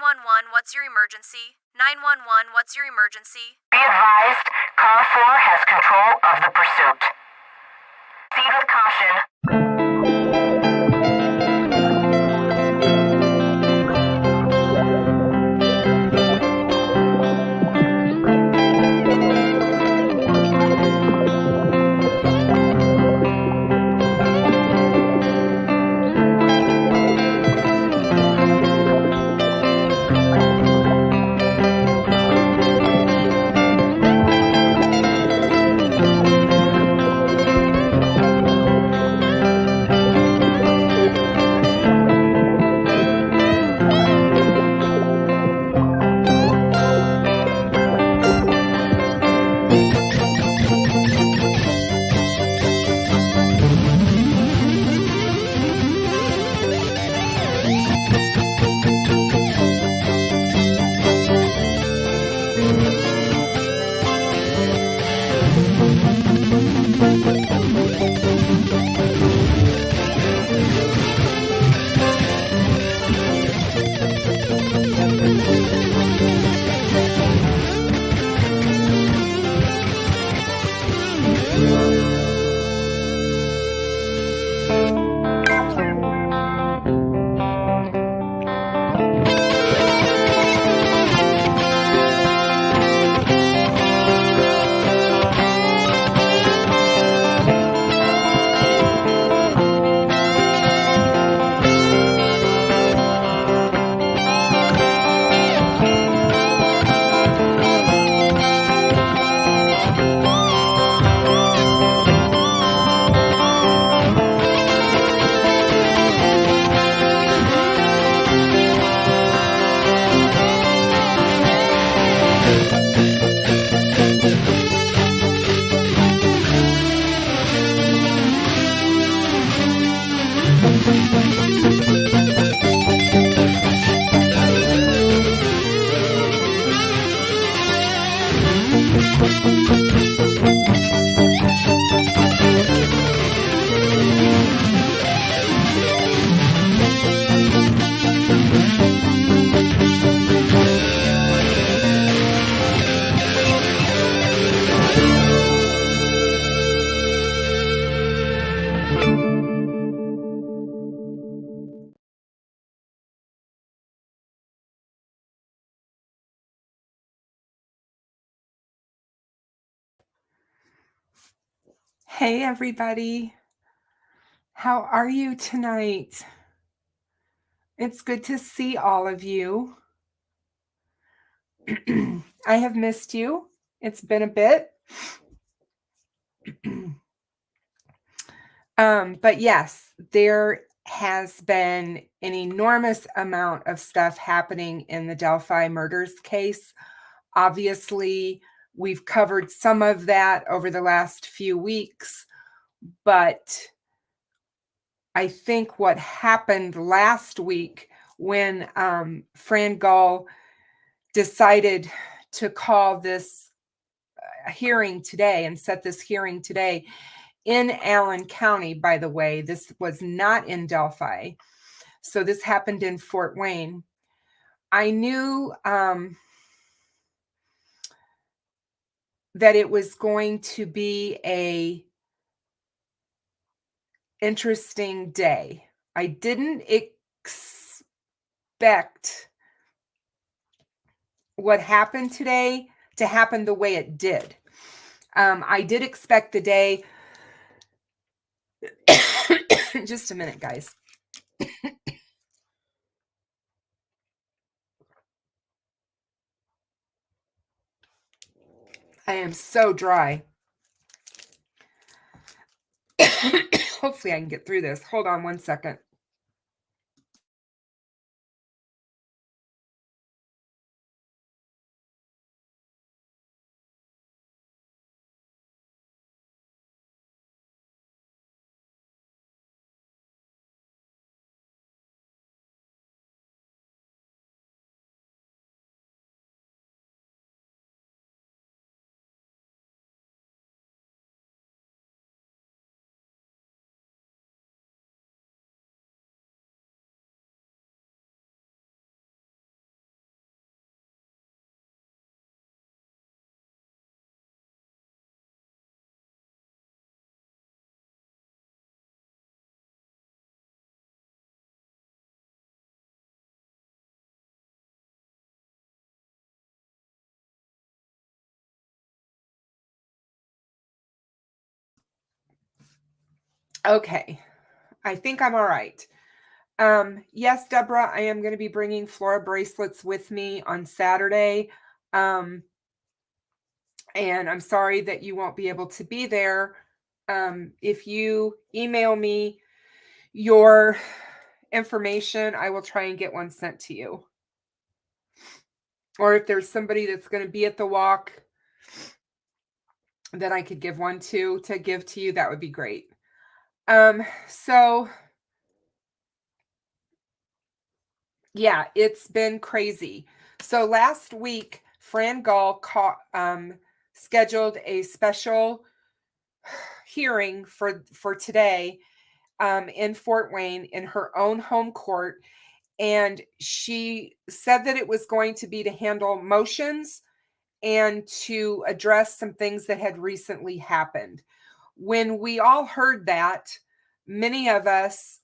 911, what's your emergency? 911, what's your emergency? Be advised, Car 4 has control of the pursuit. Proceed with caution. Hey everybody, how are you tonight? It's good to see all of you. I have missed you. It's been a bit. But yes, there has been an enormous amount of stuff happening in the Delphi murders case. Obviously, we've covered some of that over the last few weeks, but I think what happened last week when Fran Gull decided to call this hearing today and set this hearing today in Allen County, by the way, this was not in Delphi. So this happened in Fort Wayne. I knew that it was going to be a interesting day. I didn't expect what happened today to happen the way it did. I did expect the day. Just a minute, guys. I am so dry. Hopefully I can get through this. Hold on one second. Okay, I think I'm all right. Yes, Deborah, I am going to be bringing Flora bracelets with me on Saturday. And I'm sorry that you won't be able to be there. If you email me your information, I will try and get one sent to you. Or if there's somebody that's going to be at the walk that I could give one to give to you, that would be great. So yeah, it's been crazy. So last week, Fran Gall scheduled a special hearing for today in Fort Wayne in her own home court. And she said that it was going to be to handle motions and to address some things that had recently happened. When we all heard that, many of us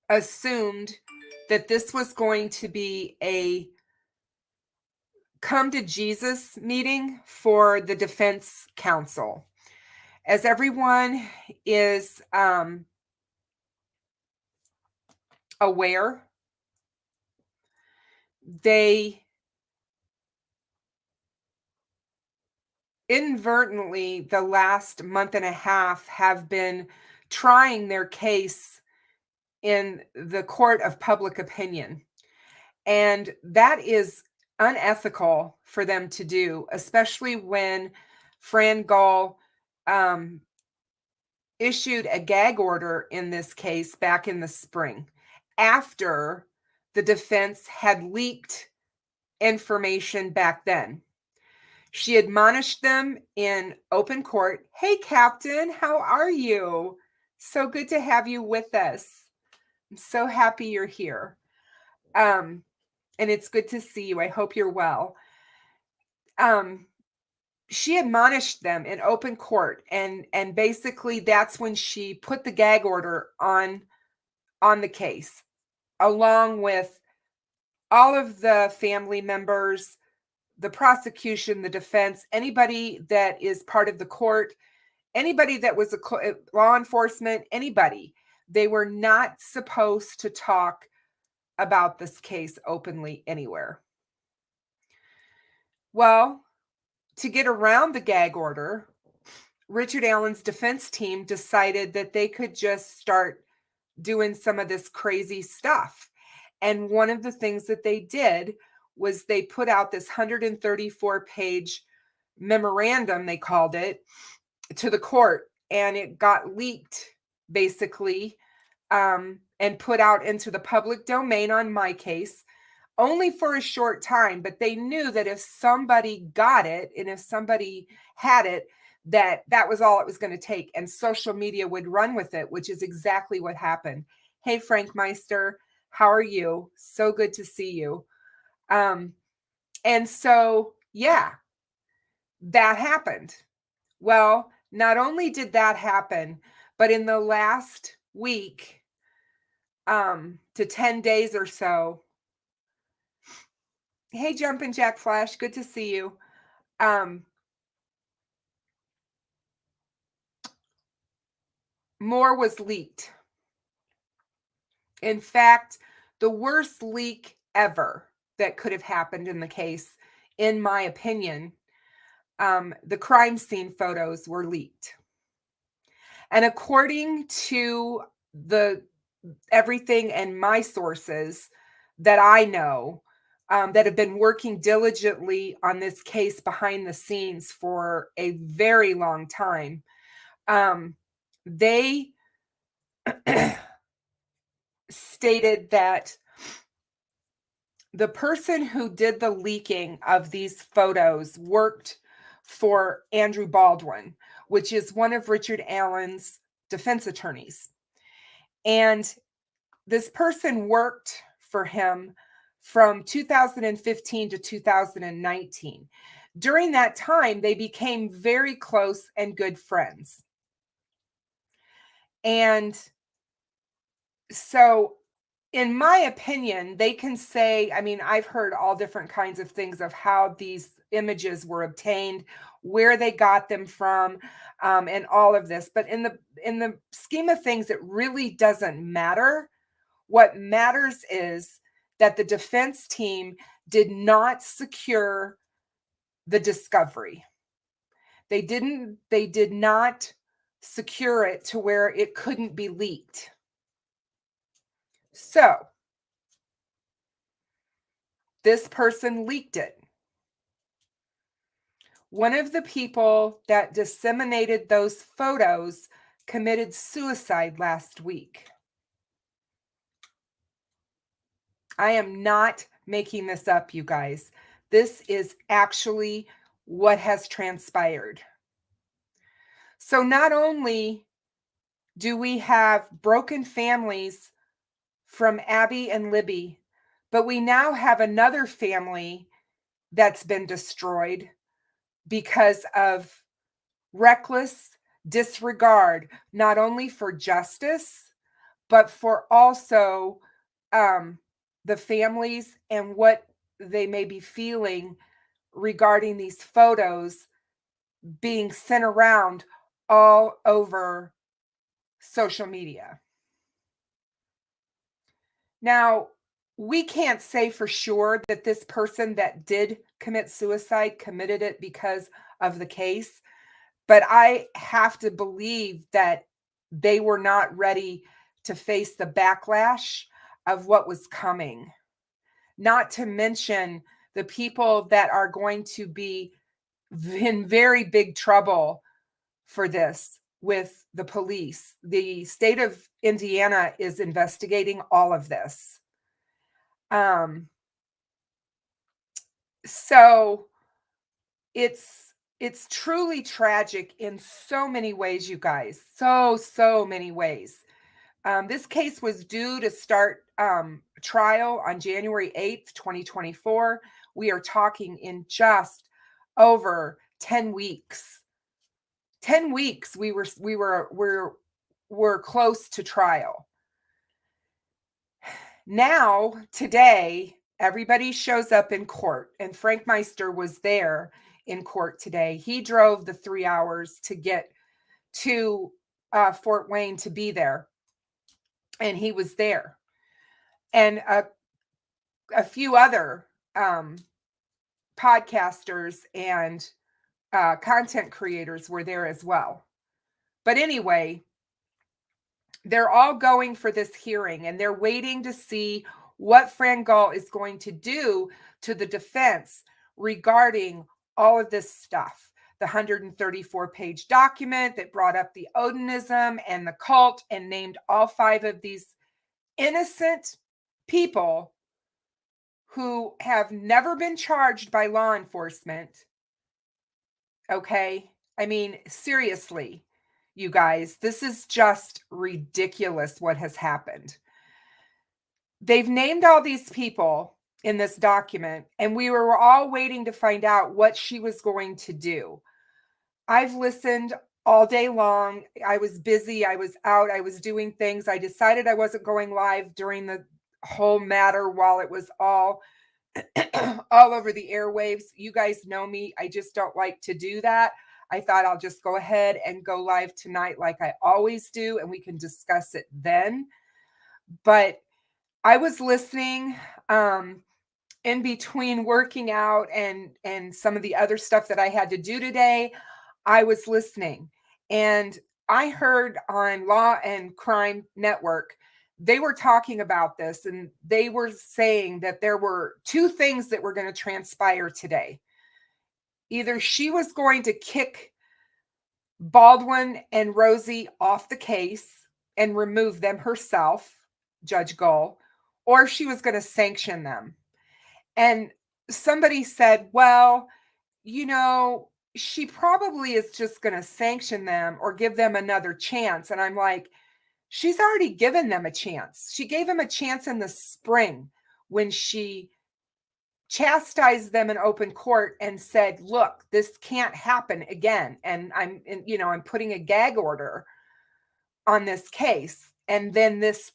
assumed that this was going to be a come to Jesus meeting for the defense counsel. As everyone is aware, they inadvertently, the last month and a half, have been trying their case in the court of public opinion. And that is unethical for them to do, especially when Fran Gall issued a gag order in this case back in the spring after the defense had leaked information back then. She admonished them in open court. Hey, Captain, how are you? So good to have you with us. I'm so happy you're here. And it's good to see you. I hope you're well. She admonished them in open court, and basically that's when she put the gag order on the case, along with all of the family members, the prosecution, the defense, anybody that is part of the court, anybody that was law enforcement, anybody. They were not supposed to talk about this case openly anywhere. Well, to get around the gag order, Richard Allen's defense team decided that they could just start doing some of this crazy stuff. And one of the things that they did was they put out this 134-page memorandum, they called it, to the court. And it got leaked, basically, and put out into the public domain on my case, only for a short time. But they knew that if somebody got it and if somebody had it, that was all it was going to take. And social media would run with it, which is exactly what happened. Hey, Frank Meister, how are you? So good to see you. And so, yeah, that happened. Well, not only did that happen, but in the last week to 10 days or so, hey, Jumpin' Jack Flash, good to see you. More was leaked. In fact, the worst leak ever that could have happened in the case, in my opinion, the crime scene photos were leaked. And according to everything and my sources that I know, that have been working diligently on this case behind the scenes for a very long time, they stated that the person who did the leaking of these photos worked for Andrew Baldwin, which is one of Richard Allen's defense attorneys. And this person worked for him from 2015 to 2019. During that time, they became very close and good friends. And so, in my opinion, they can say, I mean, I've heard all different kinds of things of how these images were obtained, where they got them from, and all of this. But in the scheme of things, it really doesn't matter. What matters is that the defense team did not secure the discovery. They did not secure it to where it couldn't be leaked. So this person leaked it. One of the people that disseminated those photos committed suicide last week. I am not making this up, you guys. This is actually what has transpired. So not only do we have broken families from Abby and Libby, but we now have another family that's been destroyed because of reckless disregard, not only for justice, but for also the families and what they may be feeling regarding these photos being sent around all over social media. Now, we can't say for sure that this person that did commit suicide committed it because of the case, but I have to believe that they were not ready to face the backlash of what was coming. Not to mention the people that are going to be in very big trouble for this with the police. The state of Indiana is investigating all of this. So it's truly tragic in so many ways, you guys. So many ways. This case was due to start trial on January 8th, 2024. We are talking in just over 10 weeks. 10 weeks we were close to trial. Now, today, everybody shows up in court, and Frank Meister was there in court today. He drove the 3 hours to get to Fort Wayne to be there, and he was there. And a few other podcasters and content creators were there as well. But anyway, they're all going for this hearing, and they're waiting to see what Frangal is going to do to the defense regarding all of this stuff. The 134-page document that brought up the Odinism and the cult and named all 5 of these innocent people who have never been charged by law enforcement. Okay? I mean, seriously, you guys, this is just ridiculous what has happened. They've named all these people in this document, and we were all waiting to find out what she was going to do. I've listened all day long. I was busy. I was out. I was doing things. I decided I wasn't going live during the whole matter while it was all over the airwaves. You guys know me. I just don't like to do that. I thought I'll just go ahead and go live tonight like I always do, and we can discuss it then. But I was listening in between working out and some of the other stuff that I had to do today. I was listening, and I heard on Law and Crime Network, they were talking about this, and they were saying that there were 2 things that were going to transpire today. Either she was going to kick Baldwin and Rosie off the case and remove them herself, Judge Gull, or she was going to sanction them. And somebody said, well, you know, she probably is just going to sanction them or give them another chance. And I'm like, she's already given them a chance. She gave them a chance in the spring when she chastised them in open court and said, look, this can't happen again. And I'm putting a gag order on this case. And then this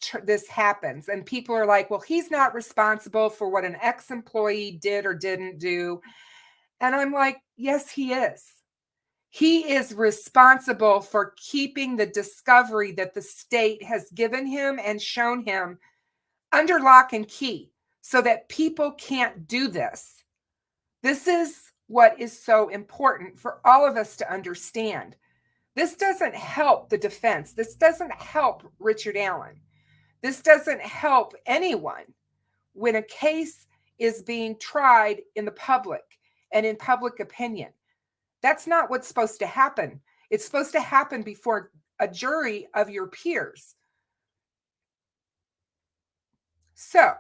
happens. And people are like, well, he's not responsible for what an ex-employee did or didn't do. And I'm like, yes, he is. He is responsible for keeping the discovery that the state has given him and shown him under lock and key so that people can't do this. This is what is so important for all of us to understand. This doesn't help the defense. This doesn't help Richard Allen. This doesn't help anyone when a case is being tried in the public and in public opinion. That's not what's supposed to happen. It's supposed to happen before a jury of your peers. So,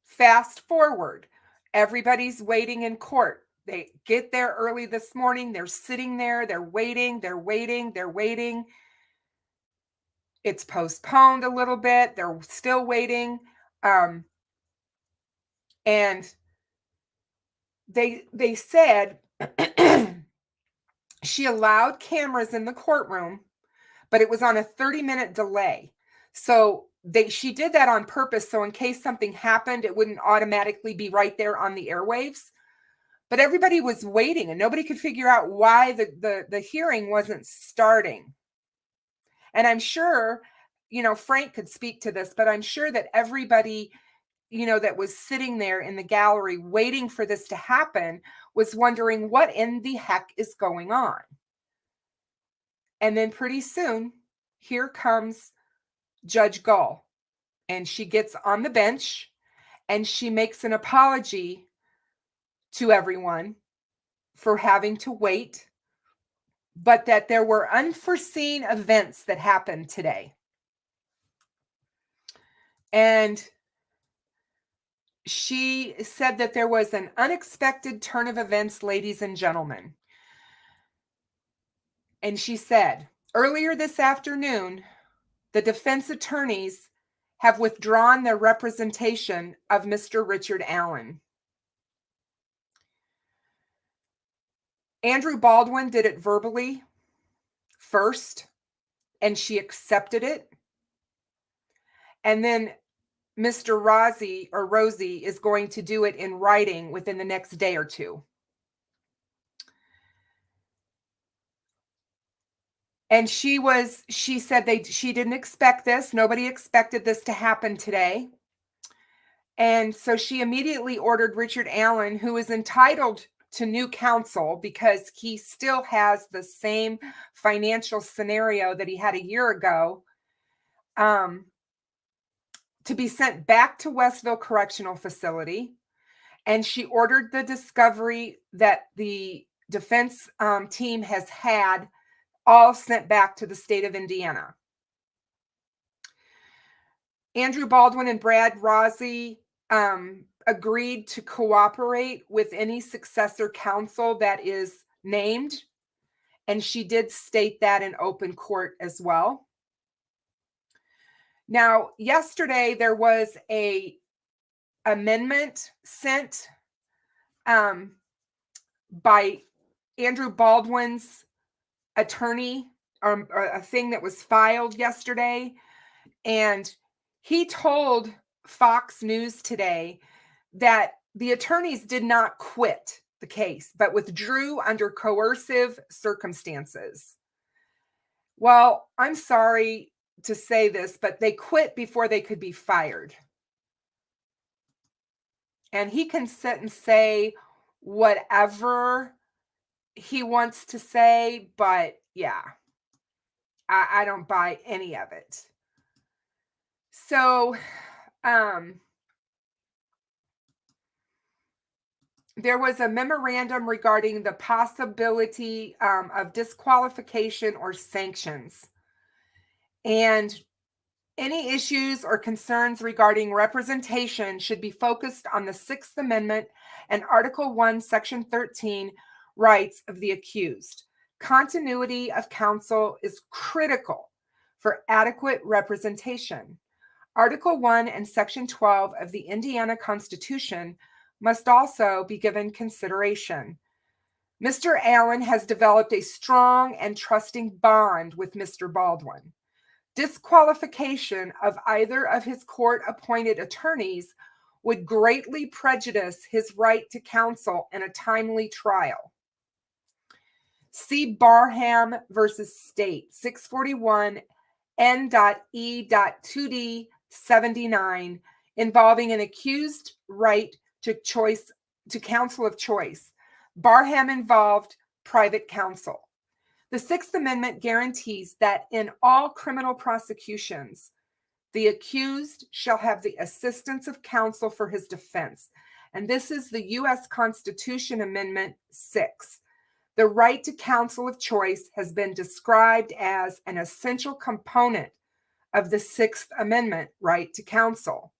fast forward. Everybody's waiting in court. They get there early this morning. They're sitting there. They're waiting. They're waiting. They're waiting. It's postponed a little bit. They're still waiting. And they said she allowed cameras in the courtroom, but it was on a 30-minute delay. So she did that on purpose. So in case something happened, it wouldn't automatically be right there on the airwaves. But everybody was waiting and nobody could figure out why the hearing wasn't starting. And I'm sure, Frank could speak to this, but I'm sure that everybody, that was sitting there in the gallery waiting for this to happen was wondering what in the heck is going on. And then pretty soon, here comes Judge Gull, and she gets on the bench and she makes an apology to everyone for having to wait, but that there were unforeseen events that happened today. And she said that there was an unexpected turn of events, ladies and gentlemen. And she said, earlier this afternoon, the defense attorneys have withdrawn their representation of Mr. Richard Allen. Andrew Baldwin did it verbally first, and she accepted it. And then Mr. Rosie is going to do it in writing within the next day or two. And she said she didn't expect this. Nobody expected this to happen today. And so she immediately ordered Richard Allen, who is entitled to new counsel because he still has the same financial scenario that he had a year ago, to be sent back to Westville Correctional Facility. And she ordered the discovery that the defense team has had all sent back to the state of Indiana. Andrew Baldwin and Brad Rosie agreed to cooperate with any successor counsel that is named. And she did state that in open court as well. Now, yesterday there was a amendment sent by Andrew Baldwin's attorney, or a thing that was filed yesterday. And he told Fox News today that the attorneys did not quit the case, but withdrew under coercive circumstances. Well, I'm sorry to say this, but they quit before they could be fired. And he can sit and say whatever he wants to say, but yeah, I don't buy any of it. So, there was a memorandum regarding the possibility of disqualification or sanctions. And any issues or concerns regarding representation should be focused on the Sixth Amendment and Article 1, Section 13 rights of the accused. Continuity of counsel is critical for adequate representation. Article 1 and Section 12 of the Indiana Constitution must also be given consideration. Mr. Allen has developed a strong and trusting bond with Mr. Baldwin. Disqualification of either of his court-appointed attorneys would greatly prejudice his right to counsel in a timely trial. See Barham versus State, 641 N.E.2D 79, involving an accused right to counsel of choice. Barham involved private counsel. The Sixth Amendment guarantees that in all criminal prosecutions, the accused shall have the assistance of counsel for his defense. And this is the U.S. Constitution Amendment 6. The right to counsel of choice has been described as an essential component of the Sixth Amendment right to counsel.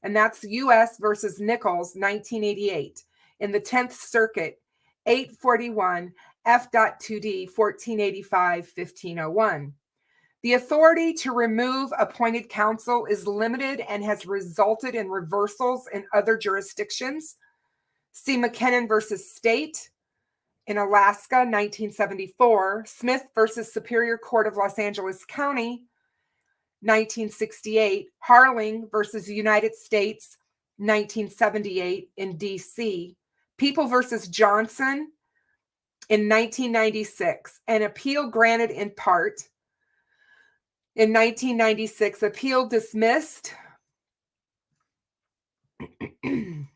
And that's U.S. versus Nichols, 1988, in the 10th Circuit, 841 F.2D, 1485-1501. The authority to remove appointed counsel is limited and has resulted in reversals in other jurisdictions. See McKinnon versus State in Alaska, 1974. Smith versus Superior Court of Los Angeles County, 1968. Harling versus United States, 1978 in D.C. People versus Johnson in 1996. An appeal granted in part. In 1996, appeal dismissed. Hold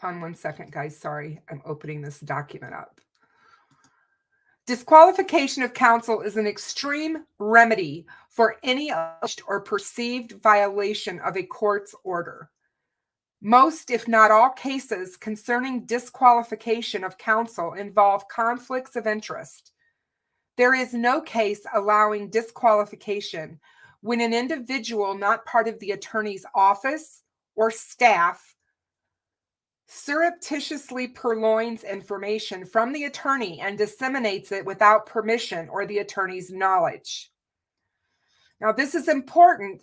on one second, guys. Sorry, I'm opening this document up. Disqualification of counsel is an extreme remedy for any alleged or perceived violation of a court's order. Most, if not all, cases concerning disqualification of counsel involve conflicts of interest. There is no case allowing disqualification when an individual not part of the attorney's office or staff surreptitiously purloins information from the attorney and disseminates it without permission or the attorney's knowledge. Now, this is important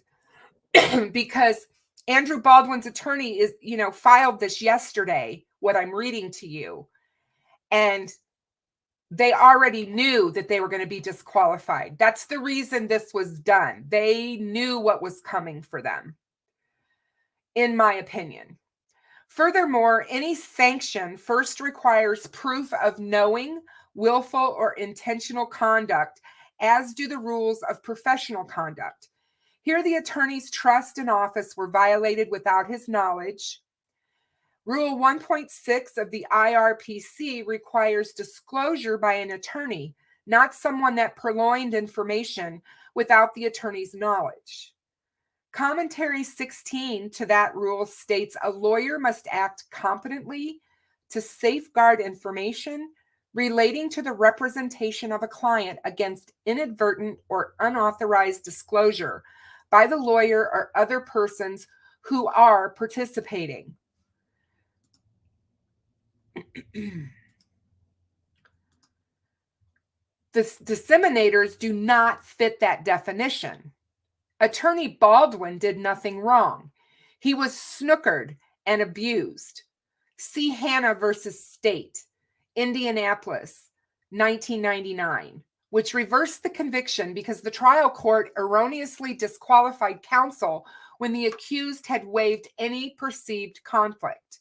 because Andrew Baldwin's attorney filed this yesterday, what I'm reading to you, and they already knew that they were going to be disqualified. That's the reason this was done. They knew what was coming for them, in my opinion. Furthermore, any sanction first requires proof of knowing, willful, or intentional conduct, as do the rules of professional conduct. Here, the attorney's trust in office were violated without his knowledge. Rule 1.6 of the IRPC requires disclosure by an attorney, not someone that purloined information without the attorney's knowledge. Commentary 16 to that rule states a lawyer must act competently to safeguard information relating to the representation of a client against inadvertent or unauthorized disclosure by the lawyer or other persons who are participating. The disseminators do not fit that definition. Attorney Baldwin did nothing wrong. He was snookered and abused. See Hannah versus State, Indianapolis, 1999, which reversed the conviction because the trial court erroneously disqualified counsel when the accused had waived any perceived conflict.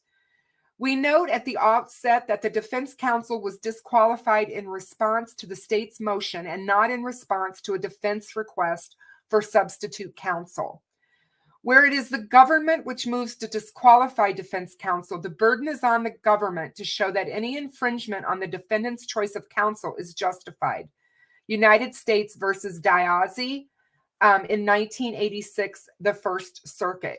We note at the outset that the defense counsel was disqualified in response to the state's motion and not in response to a defense request for substitute counsel. Where it is the government which moves to disqualify defense counsel, the burden is on the government to show that any infringement on the defendant's choice of counsel is justified. United States versus Diazzi in 1986, the First Circuit.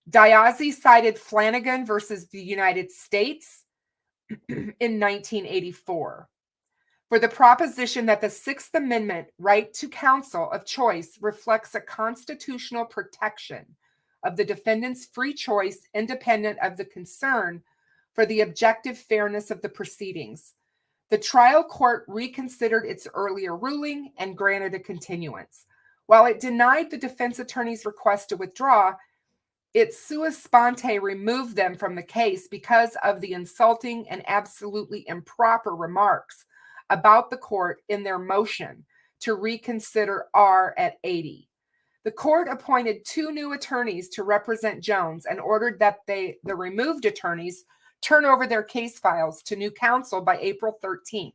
Diazzi cited Flanagan versus the United States in 1984 for the proposition that the Sixth Amendment right to counsel of choice reflects a constitutional protection of the defendant's free choice independent of the concern for the objective fairness of the proceedings. The trial court reconsidered its earlier ruling and granted a continuance. While it denied the defense attorney's request to withdraw, it sua sponte removed them from the case because of the insulting and absolutely improper remarks about the court in their motion to reconsider R at 80. The court appointed 2 new attorneys to represent Jones and ordered that the removed attorneys turn over their case files to new counsel by April 13th.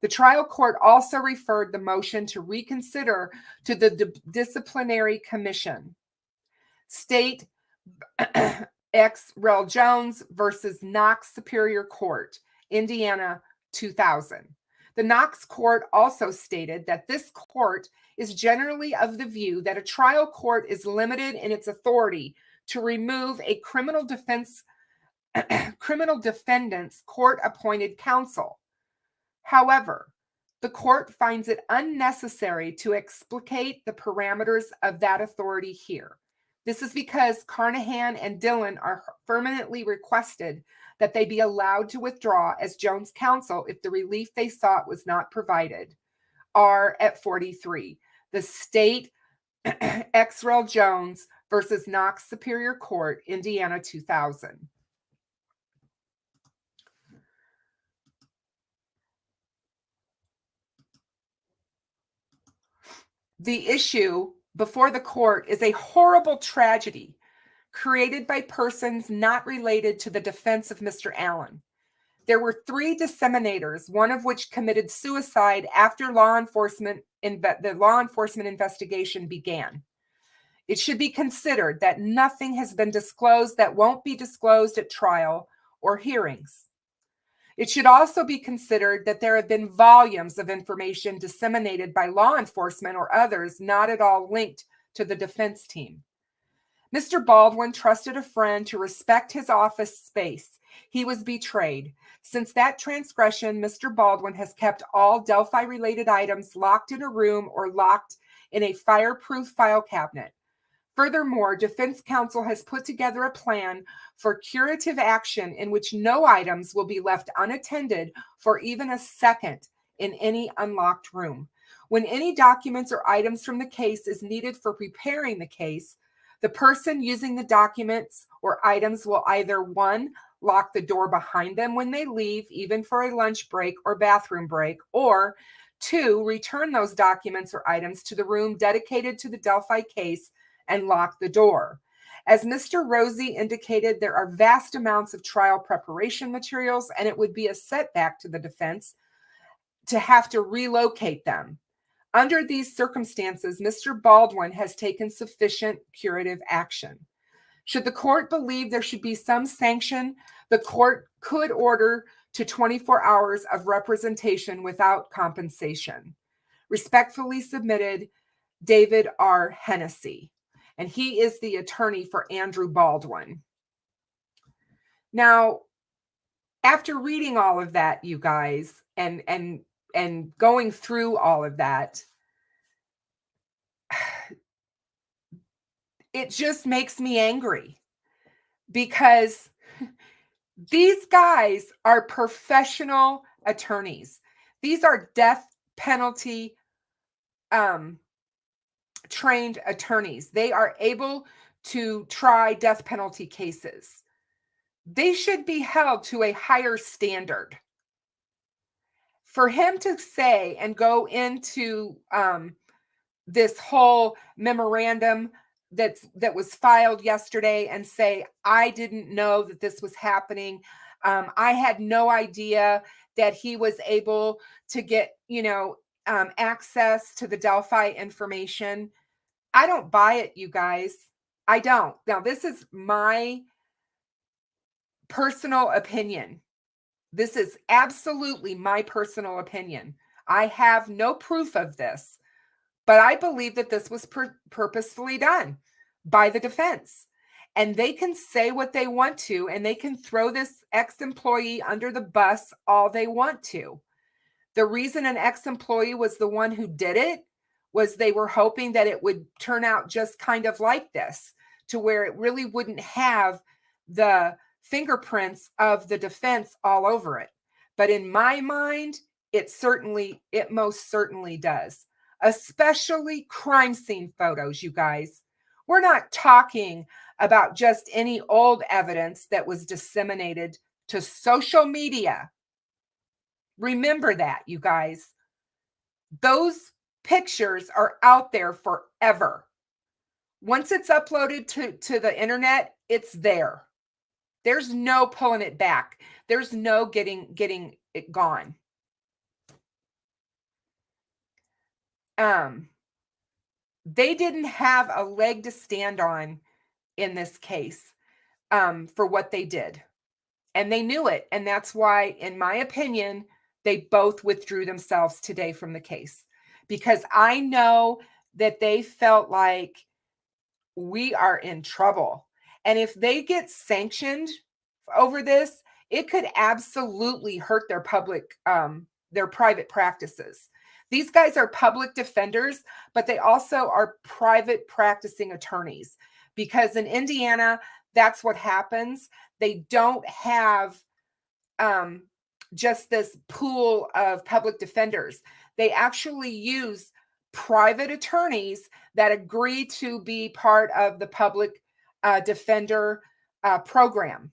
The trial court also referred the motion to reconsider to the disciplinary commission. State X. Rel. Jones versus Knox Superior Court, Indiana, 2000. The Knox court also stated that this court is generally of the view that a trial court is limited in its authority to remove a criminal defendant's court-appointed counsel. However, the court finds it unnecessary to explicate the parameters of that authority here. This is because Carnahan and Dillon are permanently requested that they be allowed to withdraw as Jones counsel if the relief they sought was not provided. R at 43. The state X. Rel. Jones versus Knox Superior Court, Indiana, 2000. The issue before the court is a horrible tragedy created by persons not related to the defense of Mr. Allen. There were 3 disseminators, one of which committed suicide after the law enforcement investigation began. It should be considered that nothing has been disclosed that won't be disclosed at trial or hearings. It should also be considered that there have been volumes of information disseminated by law enforcement or others not at all linked to the defense team. Mr. Baldwin trusted a friend to respect his office space. He was betrayed. Since that transgression, Mr. Baldwin has kept all Delphi-related items locked in a room or locked in a fireproof file cabinet. Furthermore, defense counsel has put together a plan for curative action in which no items will be left unattended for even a second in any unlocked room. When any documents or items from the case is needed for preparing the case, the person using the documents or items will either 1, lock the door behind them when they leave, even for a lunch break or bathroom break, or 2, return those documents or items to the room dedicated to the Delphi case and lock the door. As Mr. Rosie indicated, there are vast amounts of trial preparation materials, and it would be a setback to the defense to have to relocate them. Under these circumstances, Mr. Baldwin has taken sufficient curative action. Should the court believe there should be some sanction, the court could order to 24 hours of representation without compensation. Respectfully submitted, David R. Hennessy. And he is the attorney for Andrew Baldwin. Now, after reading all of that, you guys, and going through all of that, it just makes me angry because these guys are professional attorneys. These are death penalty trained attorneys. They are able to try death penalty cases. They should be held to a higher standard. For him to say and go into this whole memorandum that was filed yesterday and say, I didn't know that this was happening. I had no idea that he was able to get, access to the Delphi information. I don't buy it, you guys. I don't. Now, this is my personal opinion. This is absolutely my personal opinion. I have no proof of this, but I believe that this was purposefully done by the defense. And they can say what they want to, and they can throw this ex-employee under the bus all they want to. The reason an ex-employee was the one who did it was they were hoping that it would turn out just kind of like this, to where it really wouldn't have the fingerprints of the defense all over it. But in my mind, it most certainly does, especially crime scene photos, you guys. We're not talking about just any old evidence that was disseminated to social media. Remember that, you guys. Those pictures are out there forever. Once it's uploaded to the internet, it's there. There's no pulling it back. There's no getting it gone. They didn't have a leg to stand on in this case, for what they did. And they knew it. And that's why, in my opinion, they both withdrew themselves today from the case. Because I know that they felt like we are in trouble. And if they get sanctioned over this, it could absolutely hurt their their private practices. These guys are public defenders, but they also are private practicing attorneys, because in Indiana, that's what happens. They don't have just this pool of public defenders. They actually use private attorneys that agree to be part of the public defender program.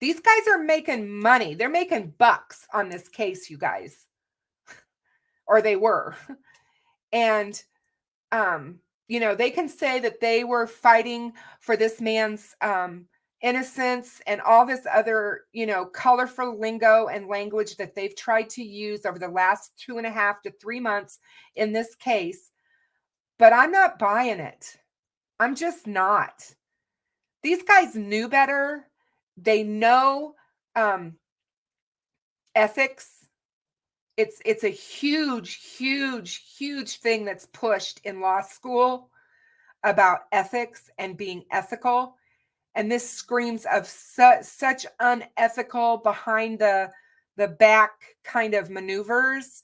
These guys are making money. They're making bucks on this case, you guys. Or they were. And, they can say that they were fighting for this man's innocence and all this other, colorful lingo and language that they've tried to use over the last 2.5 to 3 months in this case. But I'm not buying it. I'm just not. These guys knew better. They know ethics. It's a huge, huge, huge thing that's pushed in law school about ethics and being ethical. And this screams of such unethical, behind the back kind of maneuvers.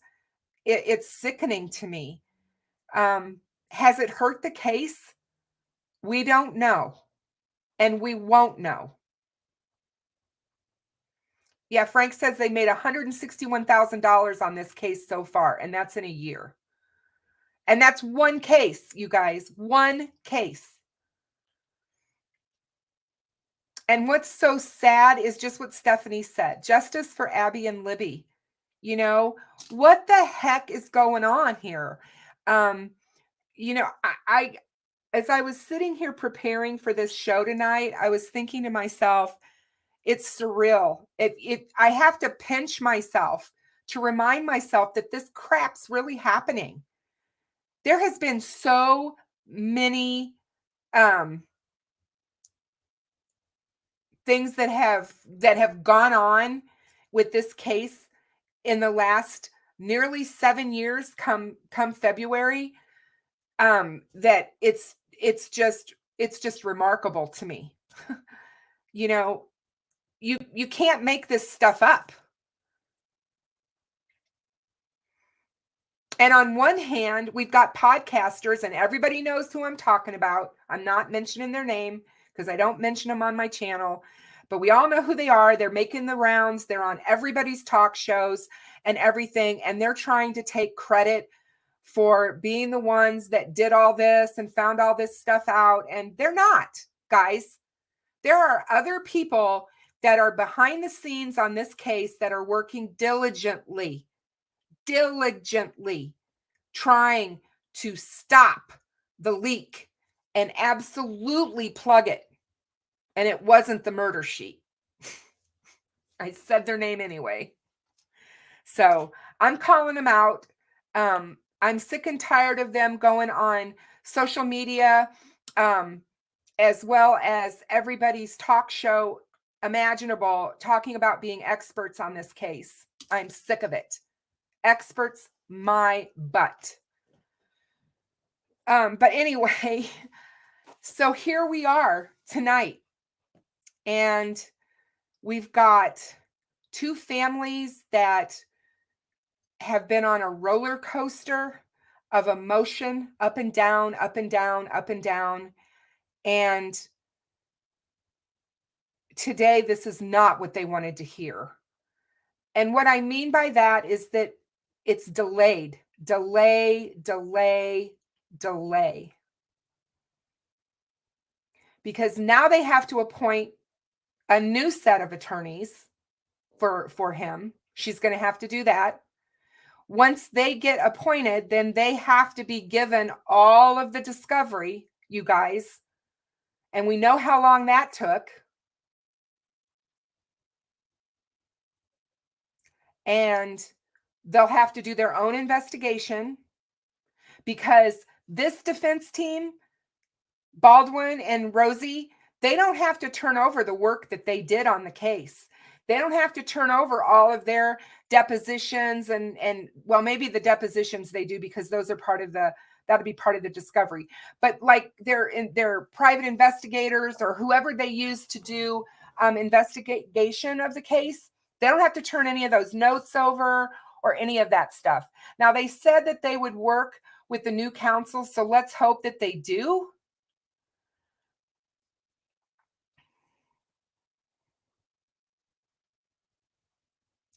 It's sickening to me. Has it hurt the case? We don't know. And we won't know. Yeah, Frank says they made $161,000 on this case so far, and that's in a year. And that's one case, you guys, one case. And what's so sad is just what Stephanie said. Justice for Abby and Libby. What the heck is going on here? I as I was sitting here preparing for this show tonight, I was thinking to myself, it's surreal. I have to pinch myself to remind myself that this crap's really happening. There has been so many things that have gone on with this case in the last nearly 7 years come February, that it's just remarkable to me. You can't make this stuff up. And on one hand, we've got podcasters, and everybody knows who I'm talking about. I'm not mentioning their name because I don't mention them on my channel, but we all know who they are. They're making the rounds. They're on everybody's talk shows and everything. And they're trying to take credit for being the ones that did all this and found all this stuff out. And they're not, guys. There are other people that are behind the scenes on this case that are working diligently trying to stop the leak and absolutely plug it. And it wasn't the murder sheet. I said their name anyway. So I'm calling them out. I'm sick and tired of them going on social media, as well as everybody's talk show imaginable, talking about being experts on this case. I'm sick of it. Experts, my butt. But anyway, so here we are tonight, and we've got two families that have been on a roller coaster of emotion, up and down, up and down, up and down. And today, this is not what they wanted to hear. And what I mean by that is that it's delayed. Because now they have to appoint a new set of attorneys for him. She's going to have to do that. Once they get appointed, then they have to be given all of the discovery you guys. And we know how long that took. And they'll have to do their own investigation because this defense team, Baldwin and Rosie, they don't have to turn over the work that they did on the case. They don't have to turn over all of their depositions and well, maybe the depositions they do because those are part of that'll be part of the discovery. But like their private investigators or whoever they use to do investigation of the case, they don't have to turn any of those notes over or any of that stuff. Now they said that they would work with the new counsel, so let's hope that they do.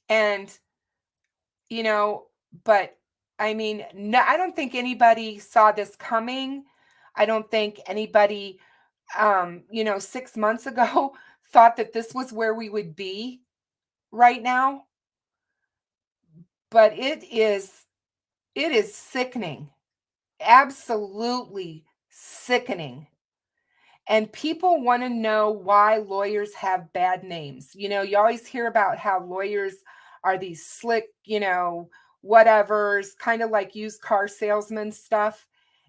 And, but I mean, no, I don't think anybody saw this coming. I don't think anybody, 6 months ago thought that this was where we would be right now. But it is sickening, absolutely sickening. And people want to know why lawyers have bad names. You always hear about how lawyers are these slick, whatevers, kind of like used car salesman stuff.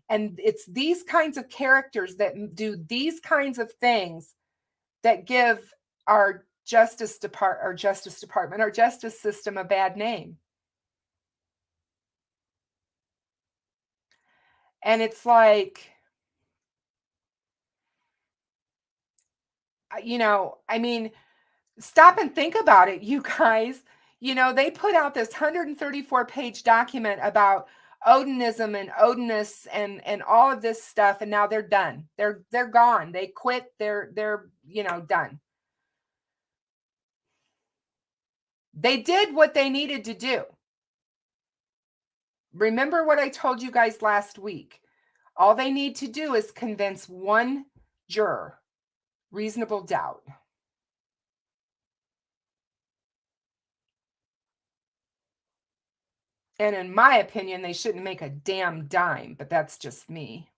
And it's these kinds of characters that do these kinds of things that give our justice department, our justice system a bad name. And it's like, I mean, stop and think about it, you guys. They put out this 134-page document about Odinism and Odinists and all of this stuff, and now they're done. They're gone. They quit. They're done. They did what they needed to do. Remember what I told you guys last week. All they need to do is convince one juror, reasonable doubt. And in my opinion, they shouldn't make a damn dime, but that's just me.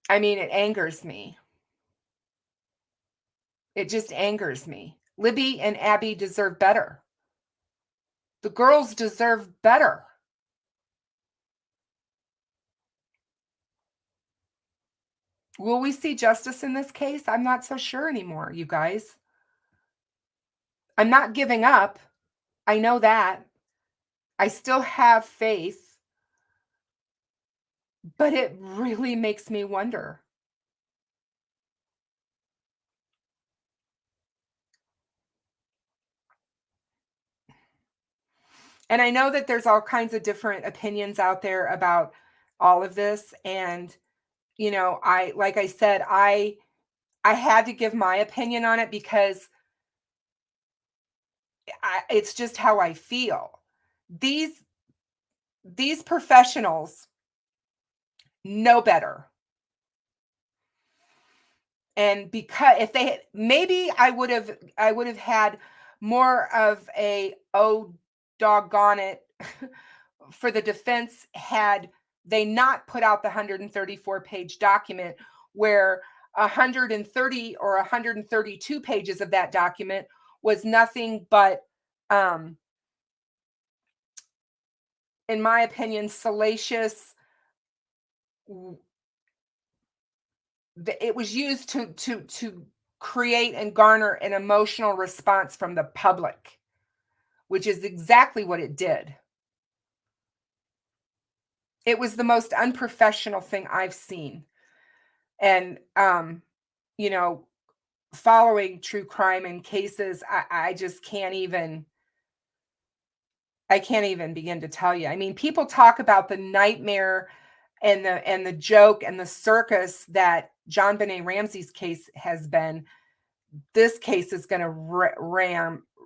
I mean, it angers me. It just angers me. Libby and Abby deserve better. The girls deserve better. Will we see justice in this case? I'm not so sure anymore, you guys. I'm not giving up. I know that. I still have faith. But it really makes me wonder. And I know that there's all kinds of different opinions out there about all of this. And, like I said, I had to give my opinion on it because it's just how I feel. These professionals know better. And because if they maybe I would have had more of a doggone it for the defense had they not put out the 134-page document where 130 or 132 pages of that document was nothing but in my opinion salacious. It was used to create and garner an emotional response from the public, which is exactly what it did. It was the most unprofessional thing I've seen. And, following true crime and cases, I just can't even begin to tell you. I mean, people talk about the nightmare and the joke and the circus that John Benet Ramsey's case has been. This case is going to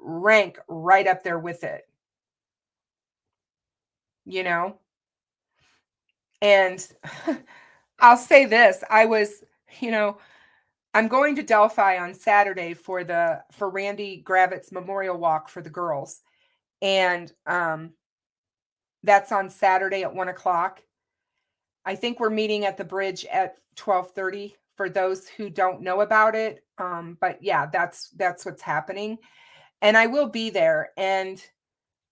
rank right up there with it. And I'll say this, I'm going to Delphi on Saturday for Randy Gravitt's memorial walk for the girls. And That's on Saturday at 1:00. I think we're meeting at the bridge at 12:30 for those who don't know about it. But yeah, that's what's happening. And I will be there. And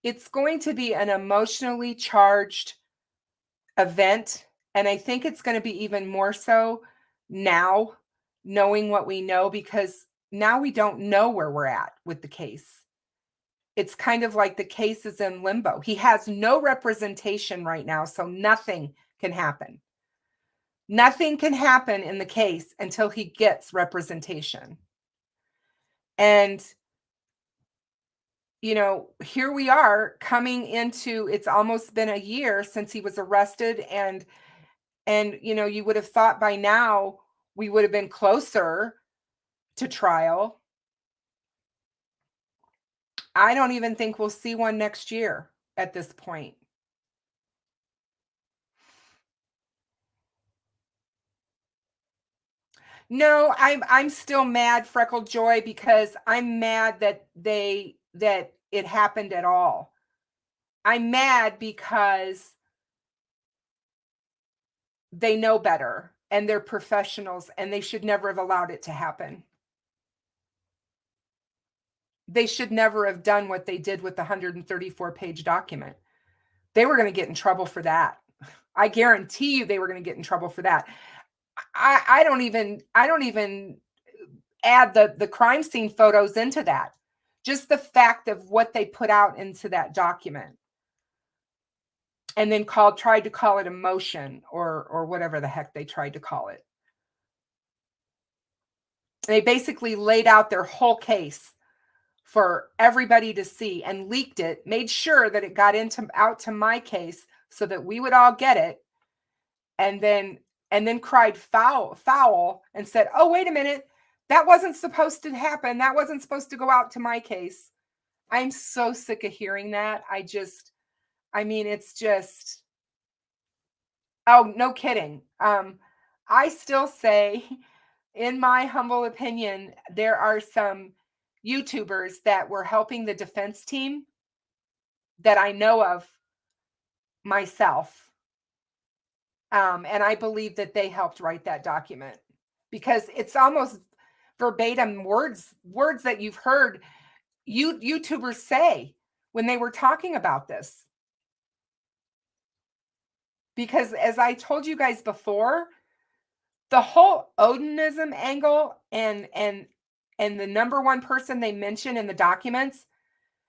it's going to be an emotionally charged event. And I think it's going to be even more so now, knowing what we know, because now we don't know where we're at with the case. It's kind of like the case is in limbo. He has no representation right now, so nothing can happen. Nothing can happen in the case until he gets representation. And, you know, here we are coming into, it's almost been a year since he was arrested. And, you know, you would have thought by now we would have been closer to trial. I don't even think we'll see one next year at this point. No, I'm still mad, Freckled Joy, because I'm mad that it happened at all. I'm mad because they know better and they're professionals and they should never have allowed it to happen. They should never have done what they did with the 134-page document. They were going to get in trouble for that. I guarantee you they were going to get in trouble for that. I don't even add the crime scene photos into that. Just the fact of what they put out into that document. And then tried to call it emotion or whatever the heck they tried to call it. They basically laid out their whole case for everybody to see and leaked it, made sure that it got out to my case so that we would all get it. And then cried foul and said, "Oh, wait a minute. That wasn't supposed to happen. That wasn't supposed to go out to my case." I'm so sick of hearing that. It's just, oh, no kidding. I still say, in my humble opinion, there are some YouTubers that were helping the defense team that I know of myself. And I believe that they helped write that document because it's almost verbatim words that you've heard YouTubers say when they were talking about this. Because as I told you guys before, the whole Odinism angle and the number one person they mention in the documents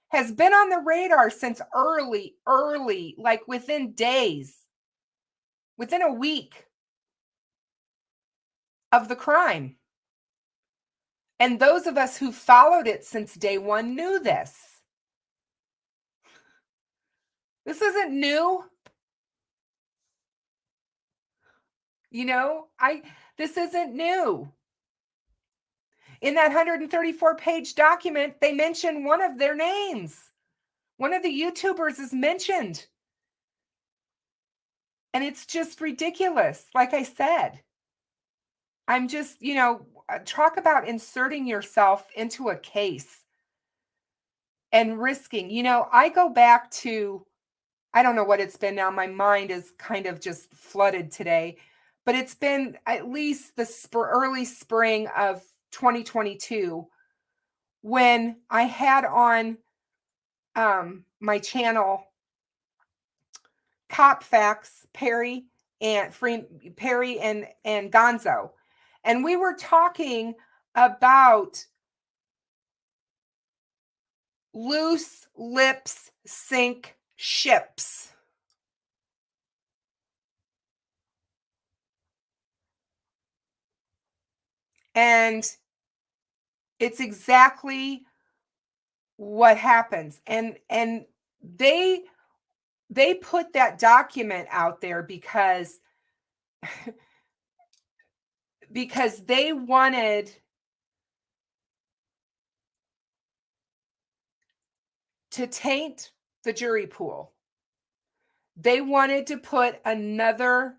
has been on the radar since early, like within days, within a week of the crime. And those of us who followed it since day one knew this. This isn't new. You know, this isn't new. In that 134-page document, they mention one of their names. One of the YouTubers is mentioned. And it's just ridiculous. Like I said, I'm just, talk about inserting yourself into a case and risking. I go back to, I don't know what it's been now. My mind is kind of just flooded today, but it's been at least the early spring of 2022 when I had on my channel Cop Faxx, Perry and GonZo. And we were talking about loose lips sink ships. And it's exactly what happens. And they put that document out there because they wanted to taint the jury pool. They wanted to put another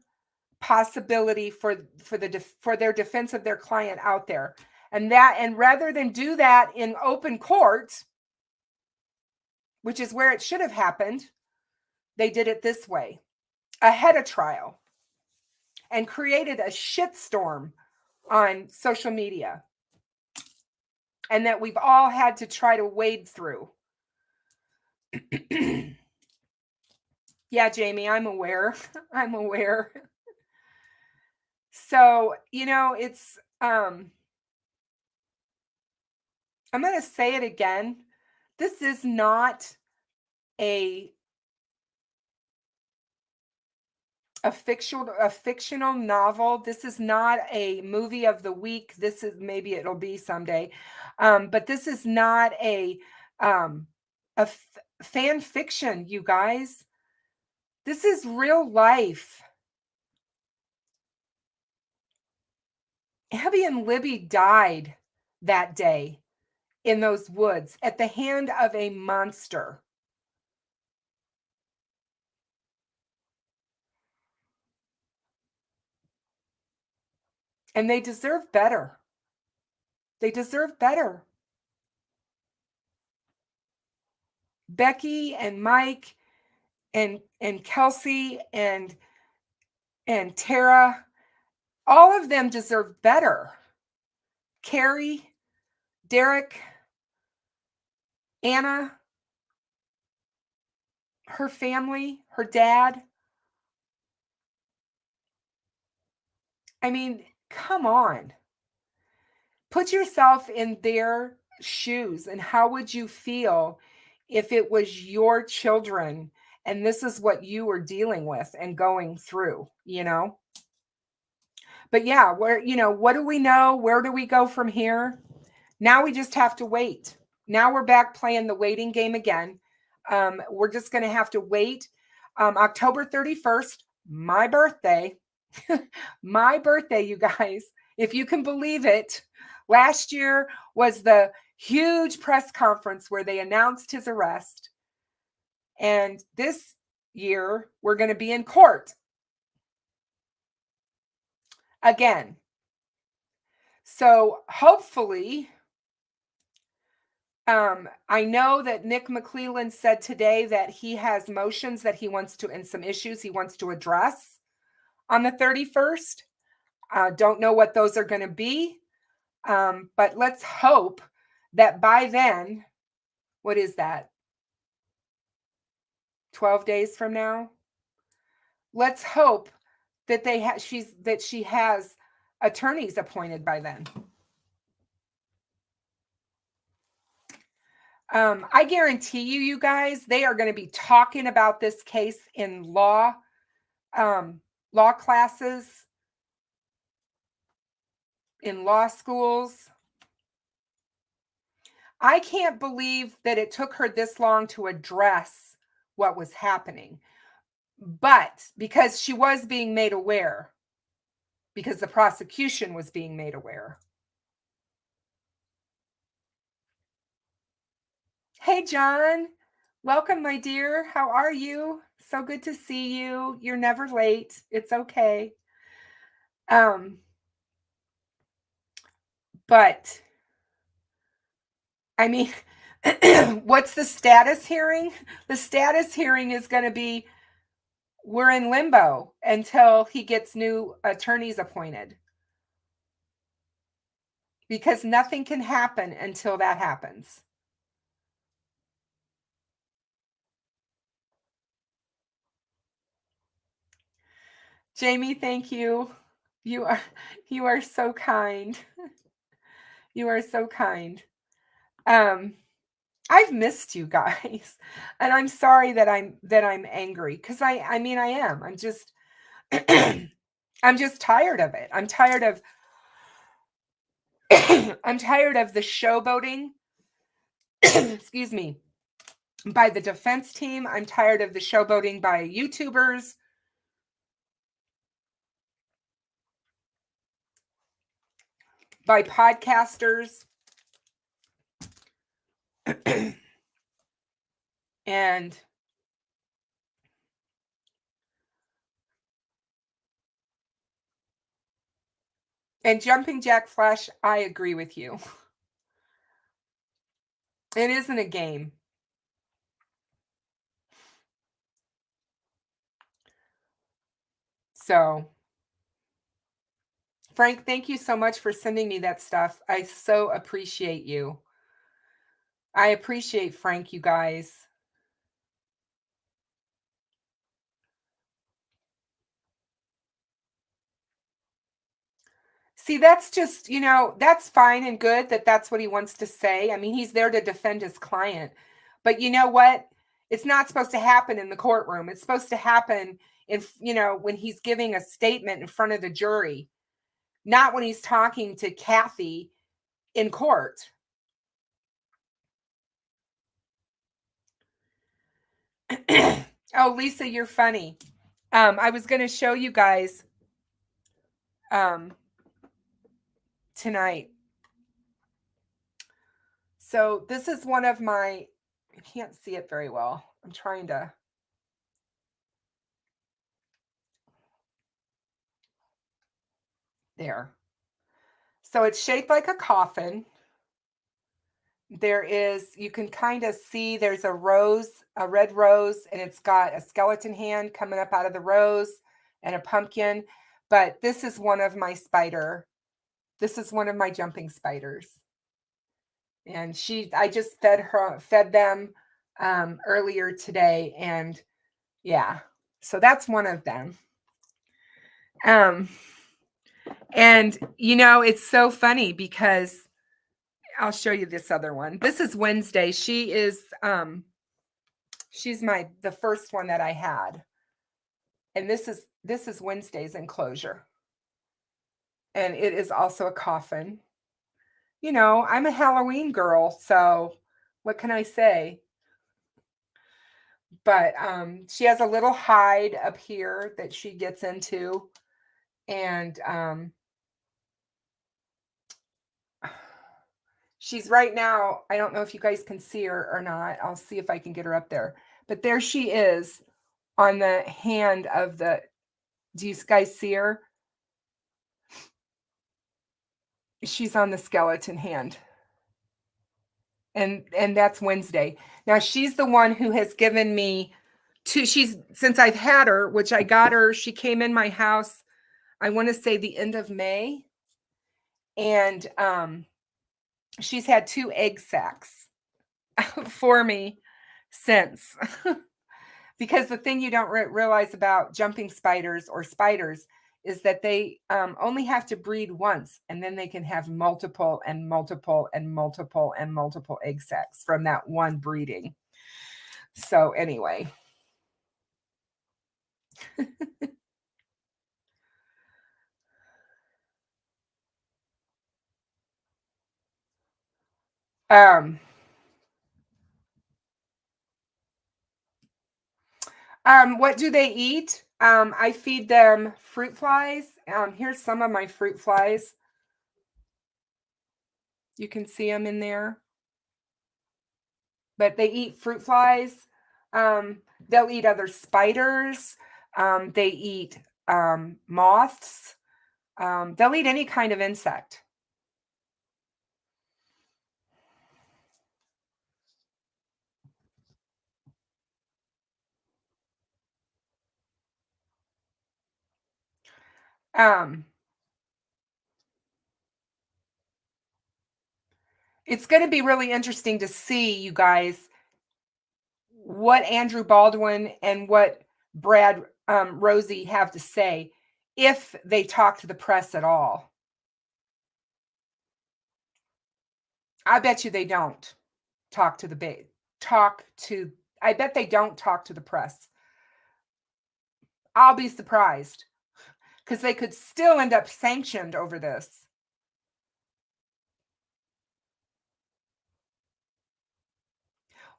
possibility for their defense of their client out there. And rather than do that in open court, which is where it should have happened, they did it this way ahead of trial and created a shitstorm on social media, and that we've all had to try to wade through. Yeah, Jamie, I'm aware. I'm aware. So, it's I'm going to say it again. This is not a fictional novel. This is not a movie of the week. This is, maybe it'll be someday. But this is not a fan fiction, you guys. This is real life. Abby and Libby died that day in those woods at the hand of a monster. And they deserve better. They deserve better. Becky and Mike and Kelsey and Tara, all of them deserve better. Carrie, Derek, Anna, her family, her dad. I mean, come on. Put yourself in their shoes, and how would you feel if it was your children and this is what you were dealing with and going through, But yeah, what do we know? Where do we go from here? Now we just have to wait. Now we're back playing the waiting game again. We're just going to have to wait. October 31st, my birthday. My birthday, you guys, if you can believe it. Last year was the huge press conference where they announced his arrest. And this year, we're going to be in court again. So hopefully, I know that Nick McClelland said today that he has motions that he wants to, and some issues he wants to address on the 31st. Don't know what those are going to be. But let's hope that by then, what is that? 12 days from now? Let's hope that she has attorneys appointed by then. I guarantee you guys, they are going to be talking about this case in law classes, in law schools. I can't believe that it took her this long to address what was happening. But because she was being made aware, because the prosecution was being made aware. Hey, John. Welcome, my dear. How are you? So good to see you. You're never late. It's okay. But I mean, what's the status hearing? The status hearing is going to be, we're in limbo until he gets new attorneys appointed. Because nothing can happen until that happens. Jamie, thank you. You are so kind. You are so kind. I've missed you guys, and I'm sorry that I'm angry, because I mean I am. I'm just I'm just tired of it. I'm tired of I'm tired of the showboating. Excuse me. By the defense team. I'm tired of the showboating by YouTubers. By podcasters. And Jumping Jack Flash, I agree with you. It isn't a game. So, Frank, thank you so much for sending me that stuff. I so appreciate you. I appreciate Frank, you guys. See, that's just, that's fine and good that that's what he wants to say. I mean, he's there to defend his client. But you know what? It's not supposed to happen in the courtroom. It's supposed to happen when he's giving a statement in front of the jury, not when he's talking to Kathy in court. Oh, Lisa, you're funny. I was going to show you guys tonight. So this is one of my, I can't see it very well. I'm trying to. There. So it's shaped like a coffin. There is, you can kind of see there's a rose, a red rose, and it's got a skeleton hand coming up out of the rose and a pumpkin. But this is one of my this is one of my jumping spiders. And I just fed them earlier today. And yeah, so that's one of them. And it's so funny because I'll show you this other one. This is Wednesday. She's the first one that I had. And this is Wednesday's enclosure. And it is also a coffin. I'm a Halloween girl, so what can I say? But she has a little hide up here that she gets into. And she's right now, I don't know if you guys can see her or not. I'll see if I can get her up there. But there she is on the hand of do you guys see her? She's on the skeleton hand. And that's Wednesday. Now she's the one who has given me since I've had her, which I got her, she came in my house, I want to say the end of May. And she's had 2 egg sacs for me since. Because the thing you don't realize about jumping spiders or spiders is that they only have to breed once, and then they can have multiple and multiple and multiple and multiple egg sacs from that one breeding. So anyway. What do they eat? I feed them fruit flies. Here's some of my fruit flies. You can see them in there. But they eat fruit flies. They'll eat other spiders. They eat moths. They'll eat any kind of insect. It's going to be really interesting to see, you guys, what Andrew Baldwin and what Brad Rosie have to say if they talk to the press at all. I bet you they don't talk to I bet they don't talk to the press. I'll be surprised because they could still end up sanctioned over this.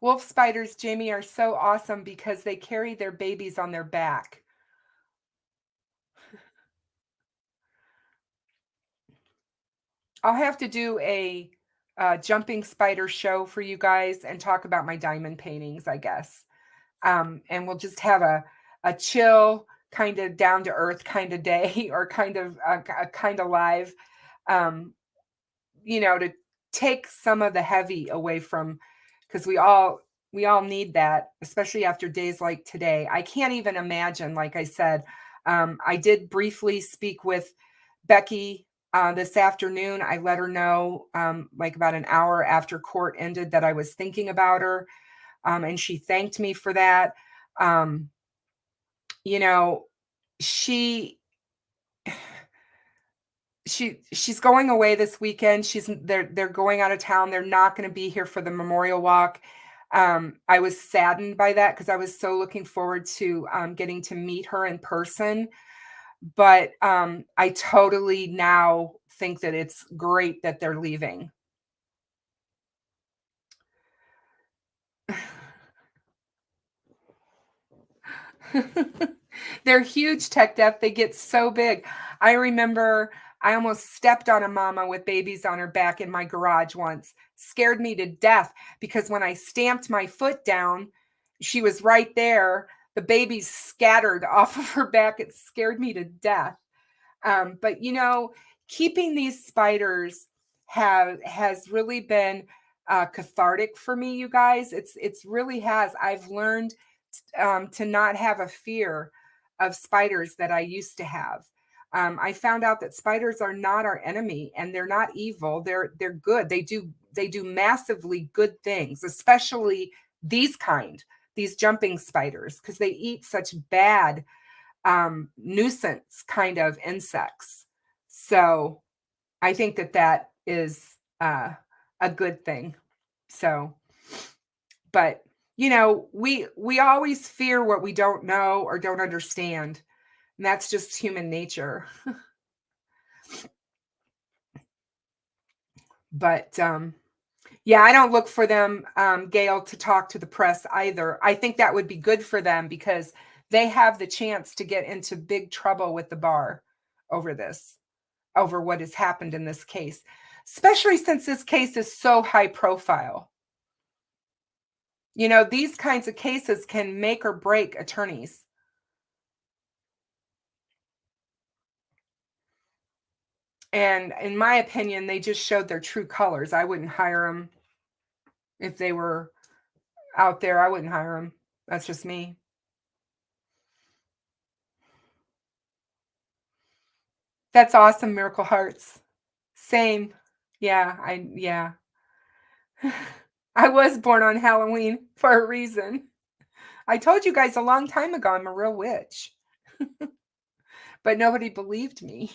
Wolf spiders, Jamie, are so awesome because they carry their babies on their back. I'll have to do a jumping spider show for you guys and talk about my diamond paintings, I guess. And we'll just have a chill, kind of down to earth kind of day, or kind of live, to take some of the heavy away from, because we all need that, especially after days like today. I can't even imagine, like I said, I did briefly speak with Becky this afternoon. I let her know like about an hour after court ended that I was thinking about her, and she thanked me for that. You know, she she's going away this weekend. They're going out of town. They're not going to be here for the memorial walk. I was saddened by that because I was so looking forward to getting to meet her in person. But I totally now think that it's great that they're leaving. They're huge, tech deaf. They get so big. I remember I almost stepped on a mama with babies on her back in my garage once. Scared me to death because when I stamped my foot down, she was right there. The babies scattered off of her back. It scared me to death. But keeping these spiders has really been cathartic for me, you guys. It's really has. I've learned to not have a fear of spiders that I used to have. I found out that spiders are not our enemy and they're not evil. They're good. They do massively good things, especially these jumping spiders, because they eat such bad nuisance kind of insects. So I think that is a good thing. So, but we always fear what we don't know or don't understand. And that's just human nature. But yeah, I don't look for them, Gail, to talk to the press either. I think that would be good for them because they have the chance to get into big trouble with the bar over what has happened in this case, especially since this case is so high profile. These kinds of cases can make or break attorneys. And in my opinion, they just showed their true colors. I wouldn't hire them if they were out there. I wouldn't hire them. That's just me. That's awesome, Miracle Hearts. Same. Yeah, yeah. I was born on Halloween for a reason. I told you guys a long time ago I'm a real witch. But nobody believed me.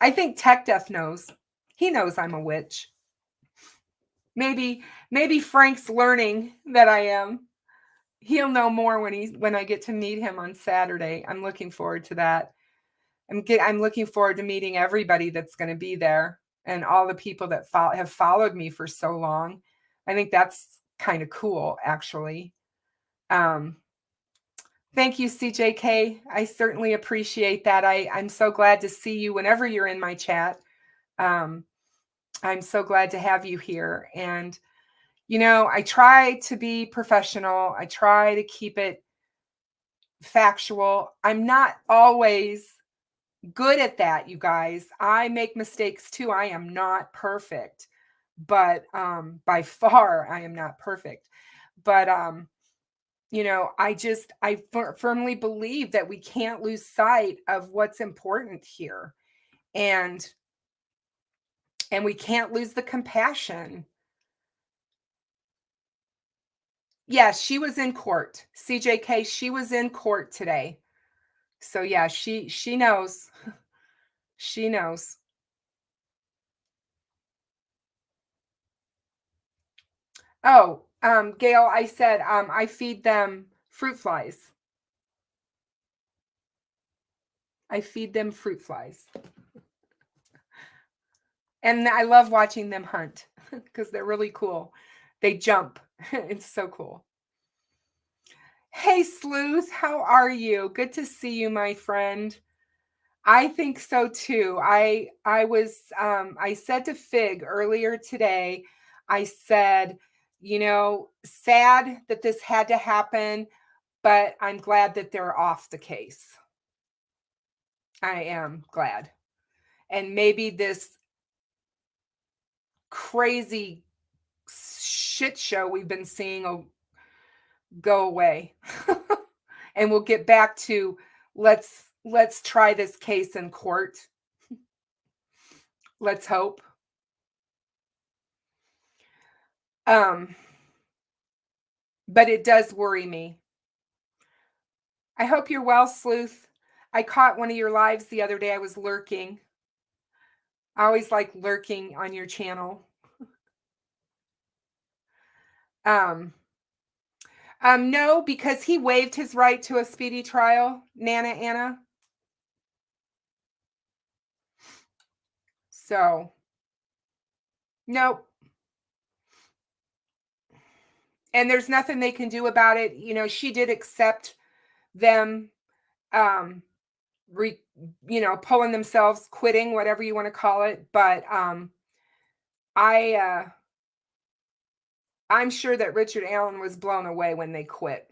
I think Tech Death knows. He knows I'm a witch. Maybe Frank's learning that I am. He'll know more when I get to meet him on Saturday. I'm looking forward to that. I'm looking forward to meeting everybody that's going to be there and all the people that have followed me for so long. I think that's kind of cool, actually. Thank you, CJK. I certainly appreciate that. I'm so glad to see you whenever you're in my chat. I'm so glad to have you here. And, I try to be professional. I try to keep it factual. I'm not always good at that, you guys. I make mistakes too. I am not perfect, but by far I am not perfect. But I firmly believe that we can't lose sight of what's important here. And we can't lose the compassion. Yes, she was in court. CJK, she was in court today. So yeah, she knows. She knows. Oh, Gail, I said I feed them fruit flies. I feed them fruit flies. And I love watching them hunt because they're really cool. They jump. It's so cool. Hey, Sleuth, how are you? Good to see you, my friend. I think so too. I said to Fig earlier today, I said, sad that this had to happen, but I'm glad that they're off the case. I am glad. And maybe this crazy shit show we've been seeing will go away. and we'll get back to let's try this case in court. Let's hope. But it does worry me. I hope you're well, Sleuth. I caught one of your lives the other day. I was lurking. I always like lurking on your channel. No, because he waived his right to a speedy trial, Nana Anna. So, nope. And there's nothing they can do about it. You know, she did accept them, pulling themselves, quitting, whatever you want to call it. But I'm sure that Richard Allen was blown away when they quit.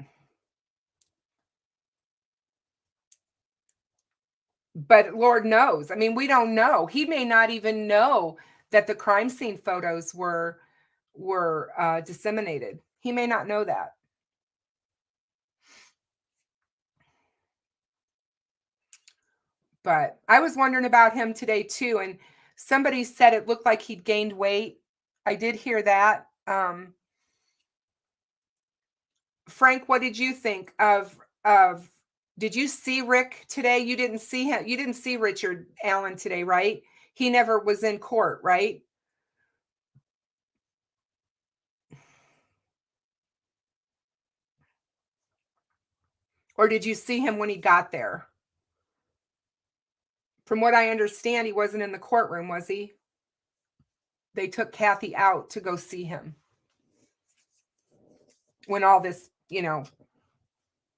But Lord knows. I mean, we don't know. He may not even know that the crime scene photos were disseminated. He may not know that. But I was wondering about him today too, and somebody said it looked like he'd gained weight. I did hear that. Frank, what did you think of did you see Rick today? You didn't see him. You didn't see Richard Allen today, right? He never was in court, right? Or did you see him when he got there? From what I understand, he wasn't in the courtroom, was he? They took Kathy out to go see him. When all this,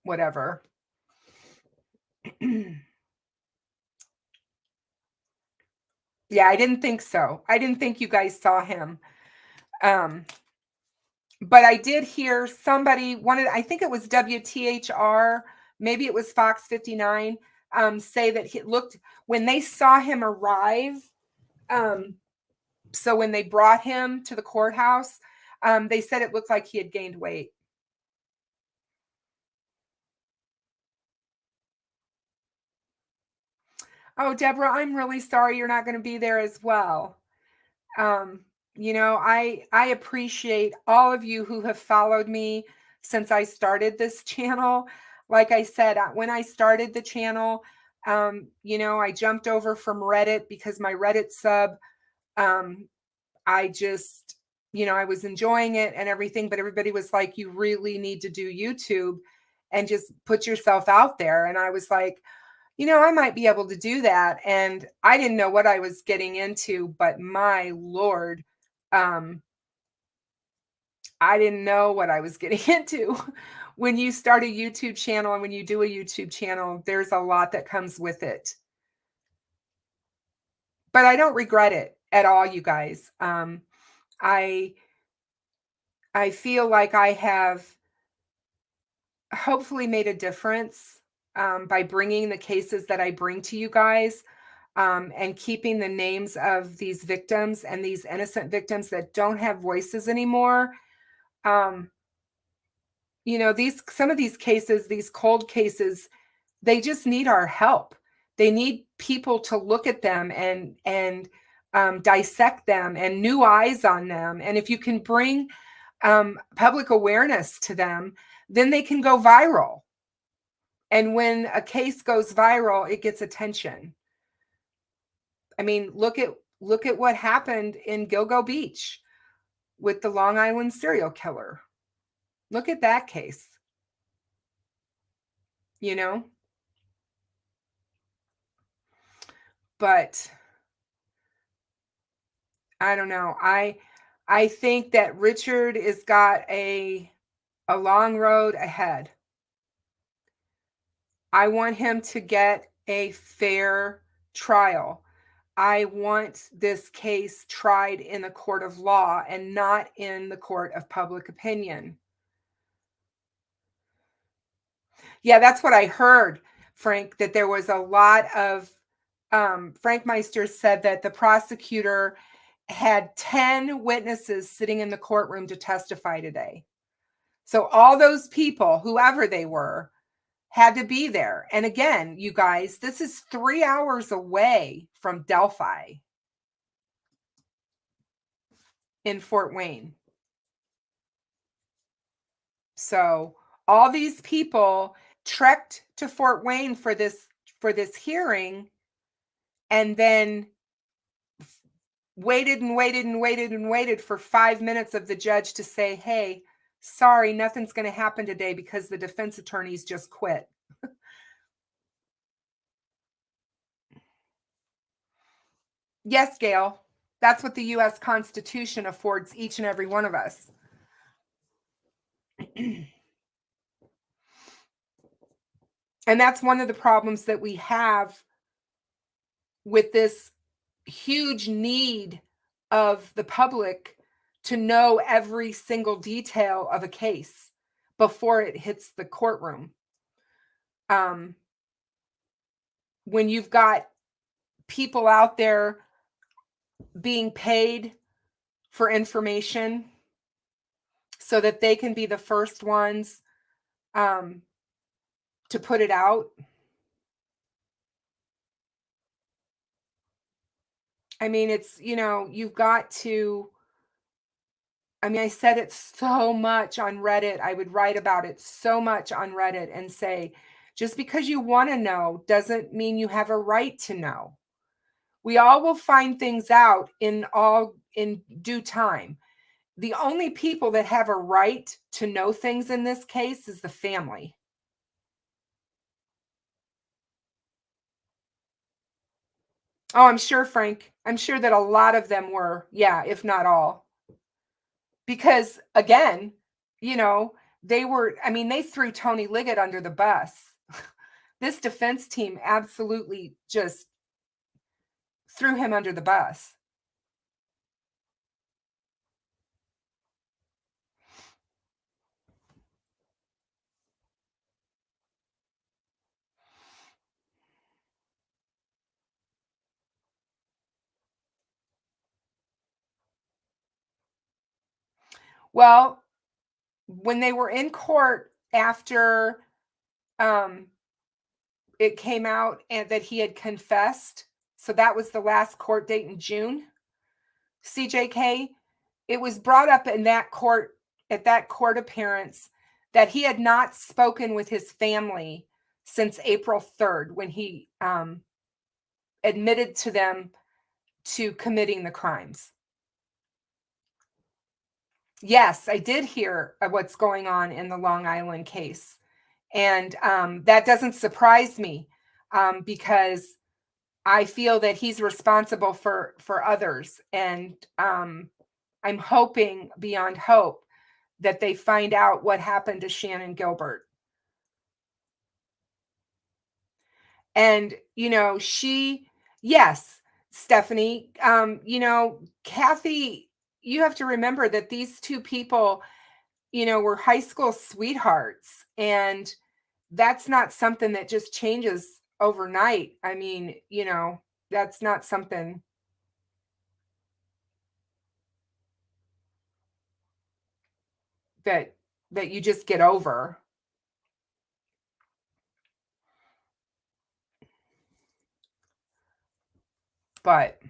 whatever. Yeah, I didn't think so. I didn't think you guys saw him. But I did hear somebody, I think it was WTHR, maybe it was Fox 59, say that he looked, when they saw him arrive, so when they brought him to the courthouse, they said it looked like he had gained weight. Oh, Deborah, I'm really sorry you're not going to be there as well. I appreciate all of you who have followed me since I started this channel. Like I said, when I started the channel, I jumped over from Reddit because my Reddit sub, I just, I was enjoying it and everything, but everybody was like, you really need to do YouTube and just put yourself out there. And I was like, I might be able to do that. And I didn't know what I was getting into, but my Lord, I didn't know what I was getting into. When you start a YouTube channel and when you do a YouTube channel, there's a lot that comes with it. But I don't regret it at all, you guys. I feel like I have hopefully made a difference by bringing the cases that I bring to you guys. And keeping the names of these victims and these innocent victims that don't have voices anymore. Some of these cases, these cold cases, they just need our help. They need people to look at them and dissect them and new eyes on them. And if you can bring public awareness to them, then they can go viral. And when a case goes viral, it gets attention. I mean, look at what happened in Gilgo Beach with the Long Island serial killer. Look at that case. But I don't know. I think that Richard has got a long road ahead. I want him to get a fair trial. I want this case tried in a court of law and not in the court of public opinion. Yeah, that's what I heard, Frank, that there was a lot of, Frank Meister said that the prosecutor had 10 witnesses sitting in the courtroom to testify today. So all those people, whoever they were, had to be there. And again, you guys, this is 3 hours away from Delphi in Fort Wayne. So all these people trekked to Fort Wayne for this hearing, and then waited and waited and waited and waited for 5 minutes of the judge to say, hey, sorry, nothing's going to happen today because the defense attorneys just quit. Yes, Gail, that's what the U.S. Constitution affords each and every one of us. And that's one of the problems that we have with this huge need of the public to know every single detail of a case before it hits the courtroom. When you've got people out there being paid for information so that they can be the first ones to put it out. I mean, it's, you've got to, I said it so much on Reddit. I would write about it so much on Reddit and say, just because you want to know doesn't mean you have a right to know. We all will find things out in due time. The only people that have a right to know things in this case is the family. Oh, I'm sure, Frank. I'm sure that a lot of them were, yeah, if not all. Because again, they threw Tony Liggett under the bus. This defense team absolutely just threw him under the bus. Well, when they were in court after it came out and that he had confessed, so that was the last court date in June, CJK, it was brought up in that court, at that court appearance, that he had not spoken with his family since April 3rd, when he admitted to them to committing the crimes. Yes, I did hear what's going on in the Long Island case. And that doesn't surprise me because I feel that he's responsible for others. And I'm hoping beyond hope that they find out what happened to Shannon Gilbert. And, yes, Stephanie, Kathy, you have to remember that these two people, were high school sweethearts, and that's not something that just changes overnight. That's not something that you just get over. But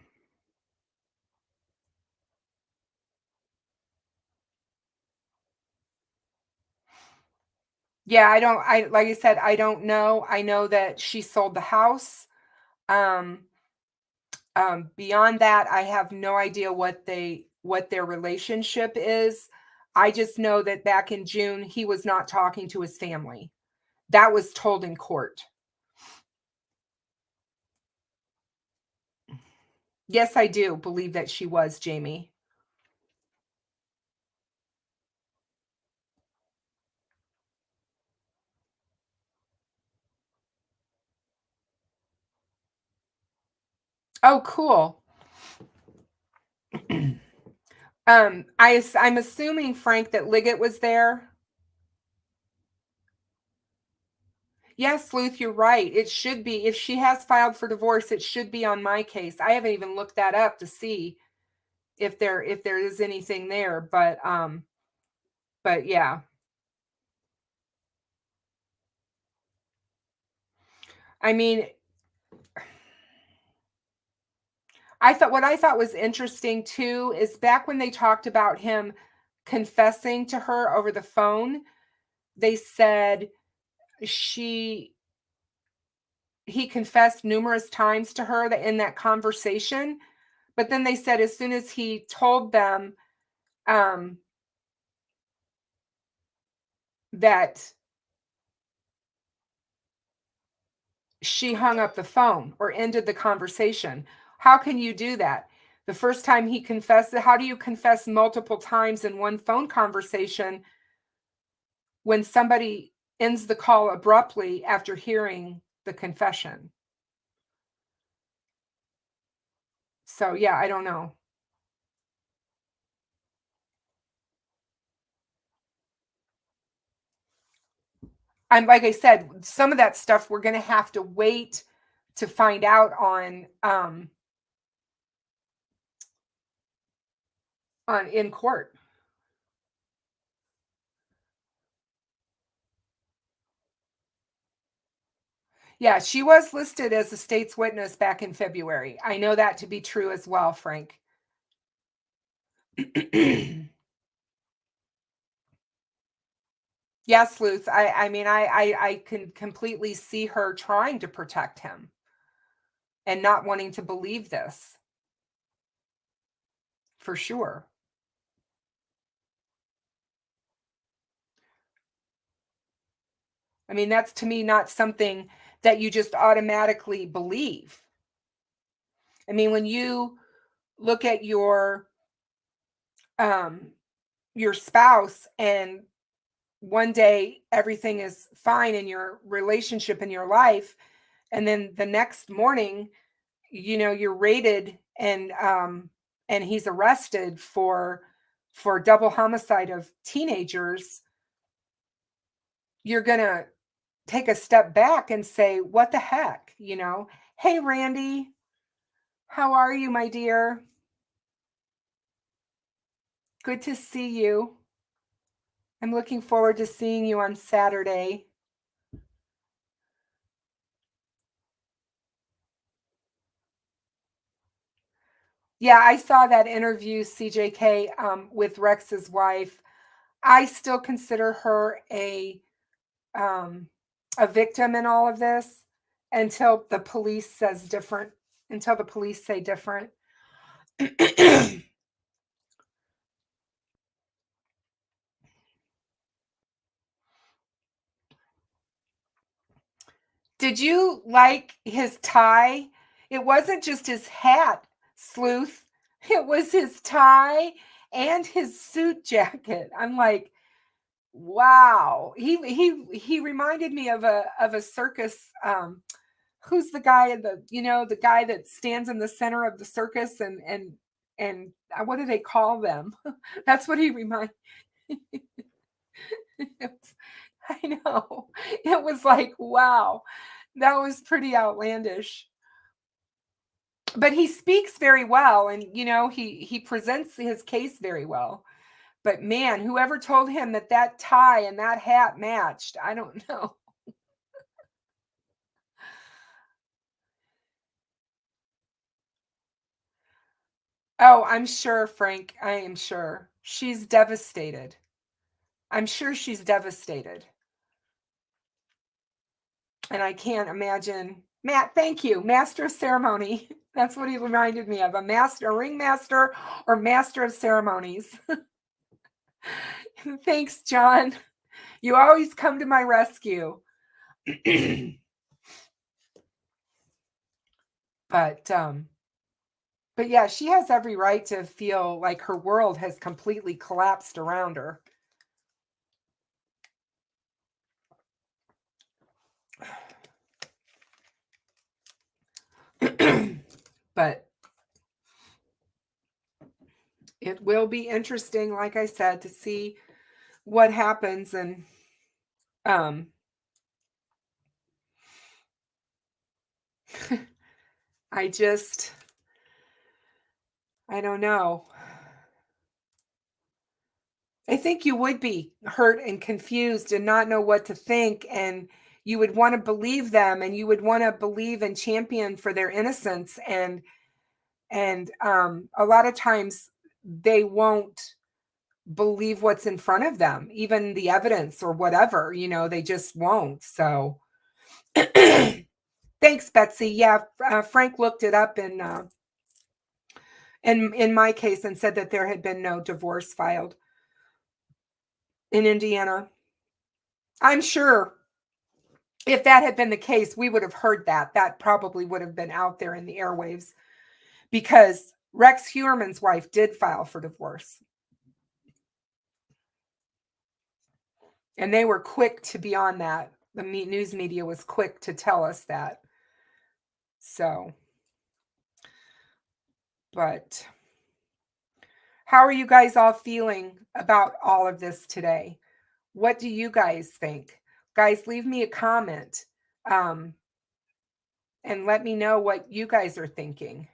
yeah, like I said, I don't know. I know that she sold the house. Beyond that, I have no idea what their relationship is. I just know that back in June, he was not talking to his family. That was told in court. Yes, I do believe that she was, Jamie. Oh, cool. I'm assuming, Frank, that Liggett was there. Yes, Sleuth, you're right. It should be. If she has filed for divorce, it should be on my case. I haven't even looked that up to see if there is anything there, but yeah. I mean, what I thought was interesting too is back when they talked about him confessing to her over the phone, they said he confessed numerous times to her in that conversation. But then they said as soon as he told them that she hung up the phone or ended the conversation. How can you do that? The first time he confessed, how do you confess multiple times in one phone conversation when somebody ends the call abruptly after hearing the confession? So, yeah, I don't know. I'm like I said, some of that stuff we're going to have to wait to find out on in court. Yeah, she was listed as a state's witness back in February. I know that to be true as well, Frank. Yes, Luth. I mean, I can completely see her trying to protect him and not wanting to believe this for sure. I mean, that's to me not something that you just automatically believe. I mean, when you look at um your spouse and one day everything is fine in your relationship in your life, and then the next morning, you're raided and he's arrested for double homicide of teenagers, you're going to take a step back and say, what the heck? Hey, Randy, how are you, my dear? Good to see you. I'm looking forward to seeing you on Saturday. Yeah, I saw that interview, CJK, with Rex's wife. I still consider her um, a victim in all of this until the police says different. Until the police say different. Did you like his tie? It wasn't just his hat, Sleuth. It was his tie and his suit jacket. I'm like, wow. He reminded me of a circus. Who's the guy in the guy that stands in the center of the circus and what do they call them? That's what he reminds. I know. It was like, wow, that was pretty outlandish. But he speaks very well, and he presents his case very well. But man, whoever told him that tie and that hat matched, I don't know. Oh, I'm sure, Frank. I am sure. She's devastated. I'm sure she's devastated. And I can't imagine. Matt, thank you. Master of ceremony. That's what he reminded me of. A ringmaster or master of ceremonies. Thanks, John. You always come to my rescue. But yeah, she has every right to feel like her world has completely collapsed around her. But it will be interesting, like I said, to see what happens. And I don't know. I think you would be hurt and confused and not know what to think. And you would want to believe them, and you would want to believe and champion for their innocence. And a lot of times they won't believe what's in front of them, even the evidence or whatever, they just won't. So thanks, Betsy. Yeah, Frank looked it up in my case and said that there had been no divorce filed in Indiana. I'm sure if that had been the case, we would have heard that. That probably would have been out there in the airwaves, because Rex Heuermann's wife did file for divorce. And they were quick to be on that. The news media was quick to tell us that. So, but how are you guys all feeling about all of this today? What do you guys think? Guys, leave me a comment and let me know what you guys are thinking.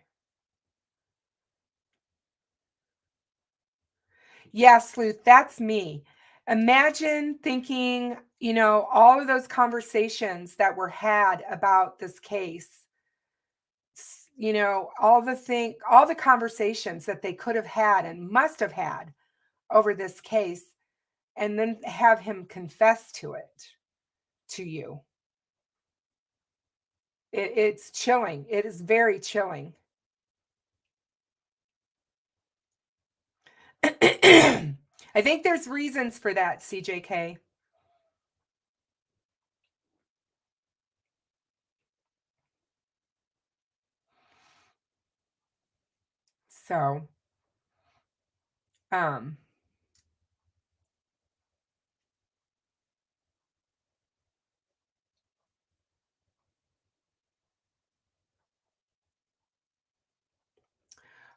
Yeah, Sleuth, that's me. Imagine thinking, all of those conversations that were had about this case, all the conversations that they could have had and must have had over this case, and then have him confess to it to you. It's chilling. It is very chilling. I think there's reasons for that, CJK. So,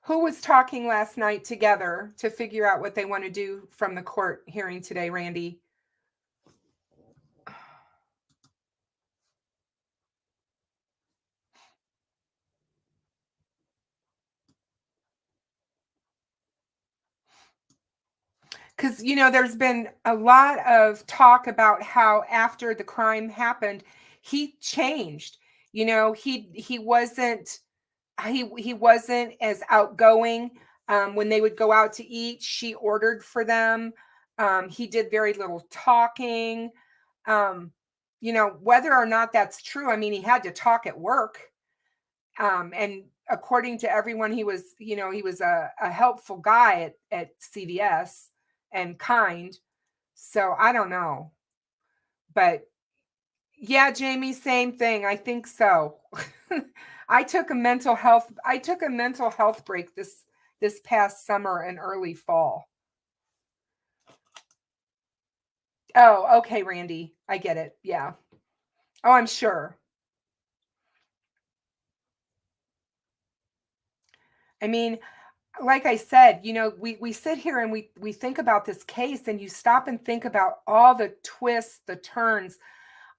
who was talking last night together to figure out what they want to do from the court hearing today, Randy? Because, there's been a lot of talk about how after the crime happened, he changed. He wasn't as outgoing. When they would go out to eat, she ordered for them. He did very little talking. Whether or not that's true, I mean, he had to talk at work. And according to everyone, he was a helpful guy at CVS and kind. So I don't know. But yeah, Jamie, same thing. I think so. I took a mental health break this past summer and early fall. Oh, okay, Randy. I get it. Yeah. Oh, I'm sure. I mean, like I said, we sit here and we think about this case, and you stop and think about all the twists, the turns.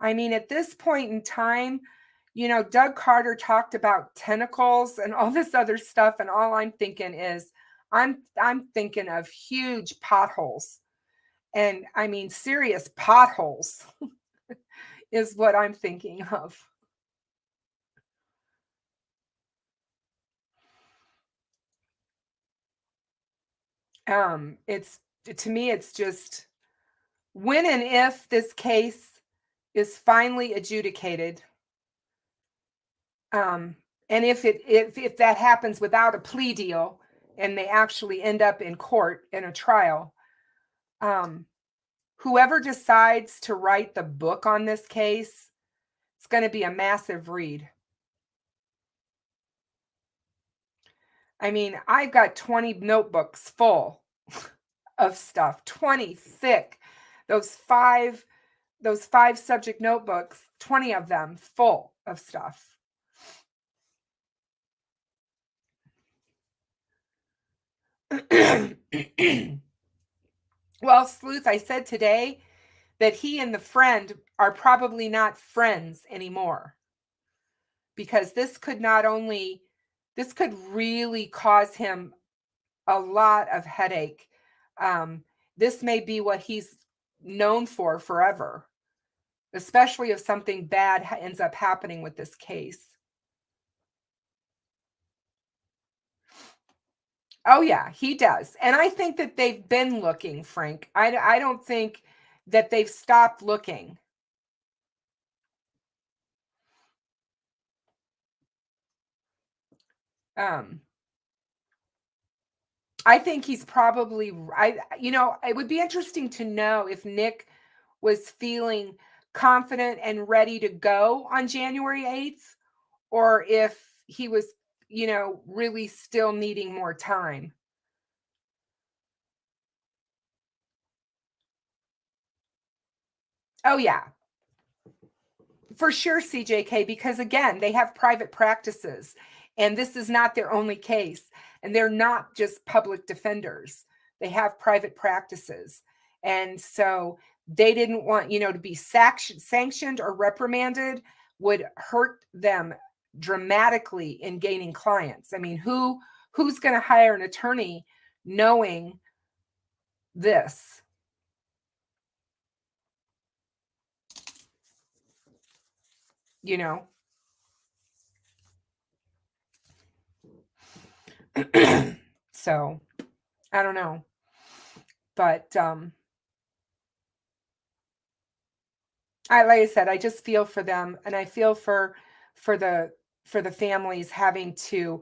I mean, at this point in time, Doug Carter talked about tentacles and all this other stuff, and all I'm thinking is I'm thinking of huge potholes. And I mean, serious potholes is what I'm thinking of. It's, to me, it's just, when and if this case is finally adjudicated, and if that happens without a plea deal and they actually end up in court in a trial, whoever decides to write the book on this case, it's going to be a massive read. I mean, I've got 20 notebooks full of stuff, 20 thick. Those five subject notebooks, 20 of them full of stuff. Well, Sleuth, I said today that he and the friend are probably not friends anymore, because this could really cause him a lot of headache. This may be what he's known for forever. especially if something bad ends up happening with this case. Oh yeah, he does. And I think that they've been looking, Frank. I don't think that they've stopped looking. I think he's probably it would be interesting to know if Nick was feeling confident and ready to go on January 8th, or if he was, really still needing more time. Oh yeah, for sure, CJK, because again, they have private practices and this is not their only case. And they're not just public defenders, they have private practices. And so they didn't want, to be sanctioned or reprimanded would hurt them dramatically in gaining clients. I mean, who's going to hire an attorney knowing this? So I don't know, but like I said, I just feel for them, and I feel for the families having to,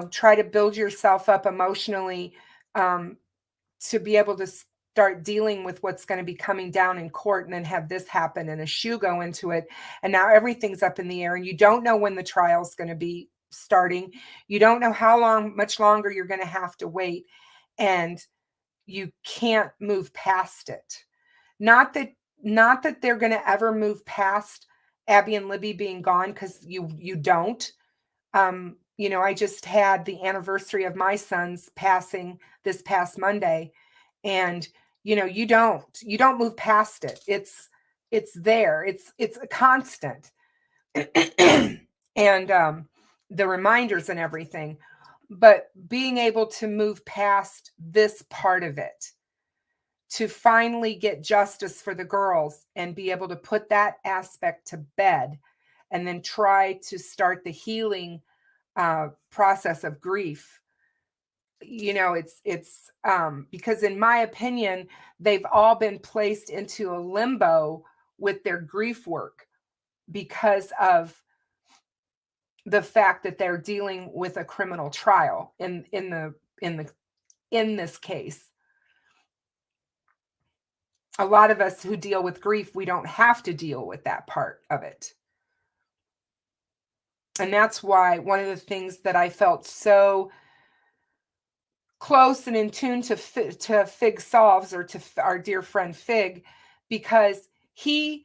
try to build yourself up emotionally, to be able to start dealing with what's going to be coming down in court, and then have this happen and a shoe go into it, and now everything's up in the air, and you don't know when the trial's going to be starting. You don't know much longer you're going to have to wait, and you can't move past it. Not that they're going to ever move past Abby and Libby being gone, because you don't. I just had the anniversary of my son's passing this past Monday, and you don't move past it. It's there. It's a constant. And the reminders and everything, but being able to move past this part of it, to finally get justice for the girls and be able to put that aspect to bed, and then try to start the healing process of grief. It's because in my opinion, they've all been placed into a limbo with their grief work because of the fact that they're dealing with a criminal trial in this case. A lot of us who deal with grief, we don't have to deal with that part of it. And that's why one of the things that I felt so close and in tune to Fig Solves, or to our dear friend Fig, because he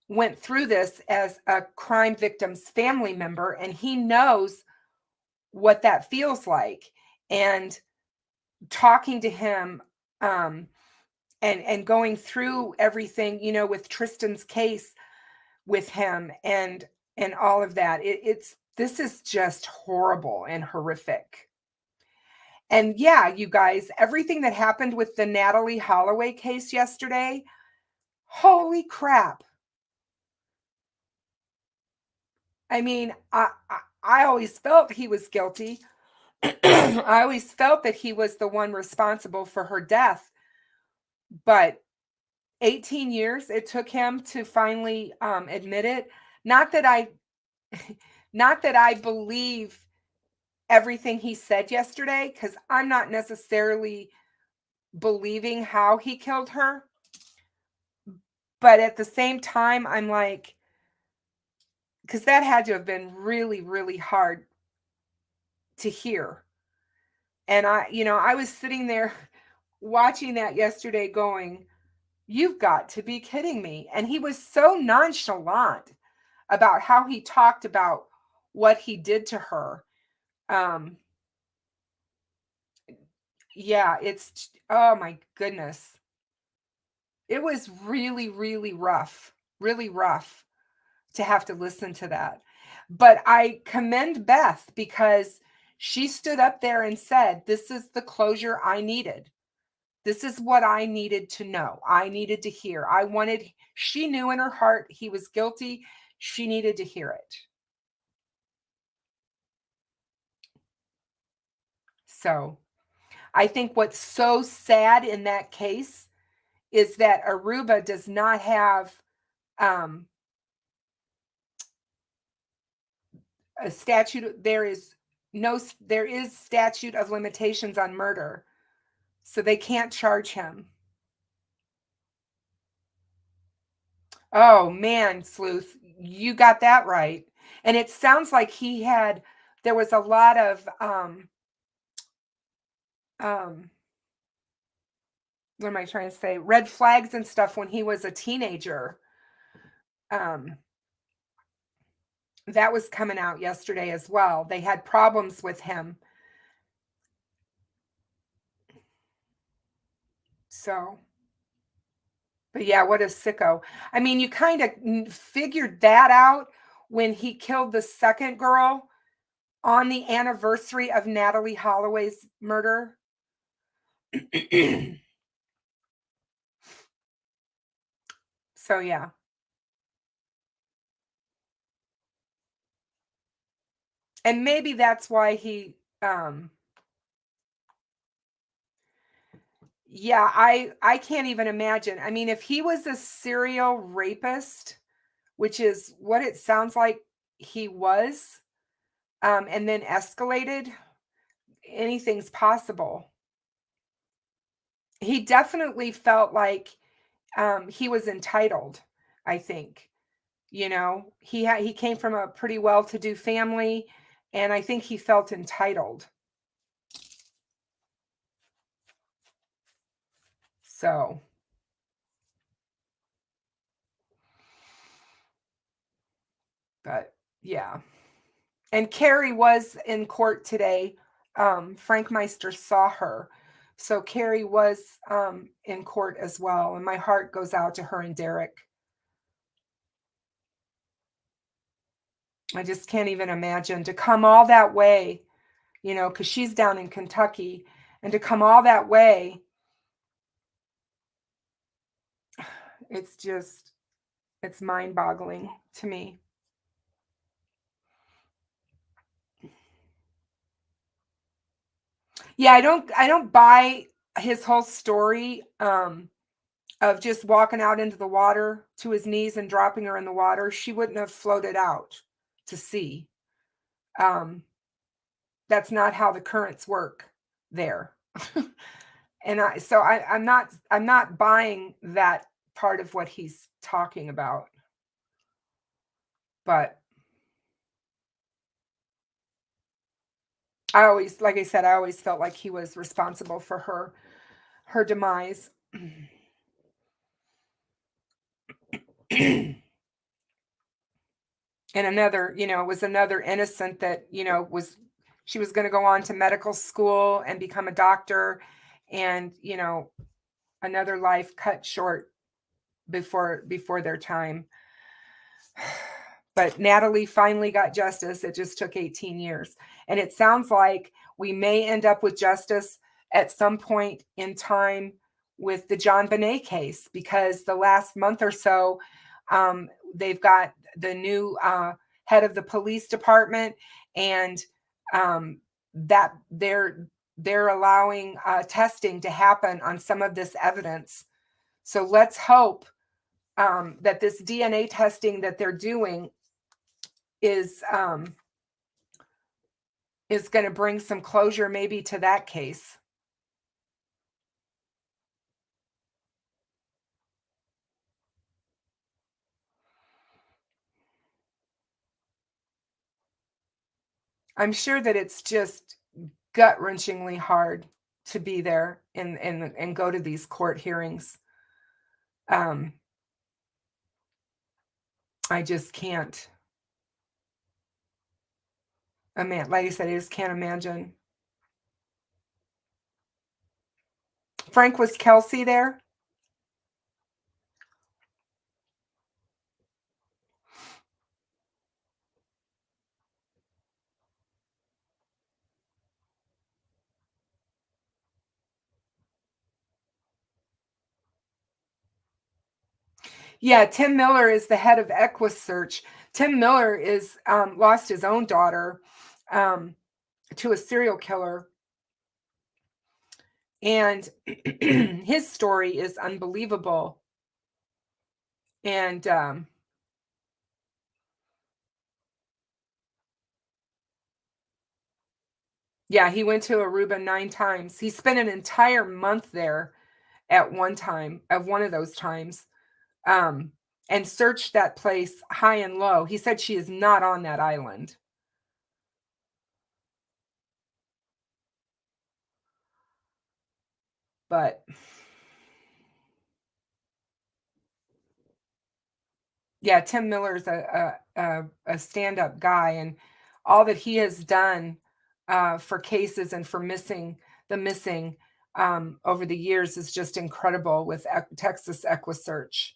went through this as a crime victim's family member, and he knows what that feels like. And talking to him, and going through everything, with Tristan's case with him, and all of that, this is just horrible and horrific. And yeah, you guys, everything that happened with the Natalie Holloway case yesterday, holy crap. I mean, I always felt he was guilty. I always felt that he was the one responsible for her death. But 18 years it took him to finally admit it. Not that I believe everything he said yesterday, because I'm not necessarily believing how he killed her. But at the same time, I'm like, because that had to have been really, really hard to hear. And I was sitting there watching that yesterday going, you've got to be kidding me. And he was so nonchalant about how he talked about what he did to her. Yeah, oh my goodness. It was really, really rough to have to listen to that. But I commend Beth, because she stood up there and said, this is the closure I needed. This is what I needed to know. I needed to hear. She knew in her heart he was guilty. She needed to hear it. So I think what's so sad in that case is that Aruba does not have a statute. There is statute of limitations on murder, so they can't charge him. Oh man, Sleuth, you got that right. And it sounds like there was a lot of what am I trying to say? Red flags and stuff when he was a teenager. That was coming out yesterday as well. They had problems with him. So, but yeah, what a sicko. I mean, you kind of figured that out when he killed the second girl on the anniversary of Natalie Holloway's murder. So, yeah. And maybe that's why he yeah, I can't even imagine. I mean, if he was a serial rapist, which is what it sounds like he was, and then escalated, anything's possible. He definitely felt like he was entitled, I think. You know, he came from a pretty well-to-do family, and I think he felt entitled. So, but yeah. And Carrie was in court today. Frank Meister saw her. So Carrie was in court as well. And my heart goes out to her and Derek. I just can't even imagine to come all that way, you know, because she's down in Kentucky, and to come all that way. It's mind-boggling to me. Yeah, I don't buy his whole story of just walking out into the water to his knees and dropping her in the water. She wouldn't have floated out to sea. That's not how the currents work there. And I'm not buying that part of what he's talking about. But like I said, I always felt like he was responsible for her demise. And another, it was another innocent that, she was going to go on to medical school and become a doctor, and, another life cut short before their time. But Natalie finally got justice. It just took 18 years. And it sounds like we may end up with justice at some point in time with the John Bonet case, because the last month or so, they've got the new head of the police department, and that they're allowing testing to happen on some of this evidence. So let's hope that this DNA testing that they're doing is going to bring some closure maybe to that case. I'm sure that it's just gut-wrenchingly hard to be there and go to these court hearings. I just can't. Like I said, I just can't imagine. Frank, was Kelsey there? Yeah, Tim Miller is the head of EquiSearch. Tim Miller is lost his own daughter to a serial killer. And his story is unbelievable. And yeah, he went to Aruba 9 times. He spent an entire month there at one time, of one of those times, and searched that place high and low. He said she is not on that island. But yeah, Tim Miller is a stand-up guy, and all that he has done for cases and for missing over the years is just incredible with Texas EquiSearch.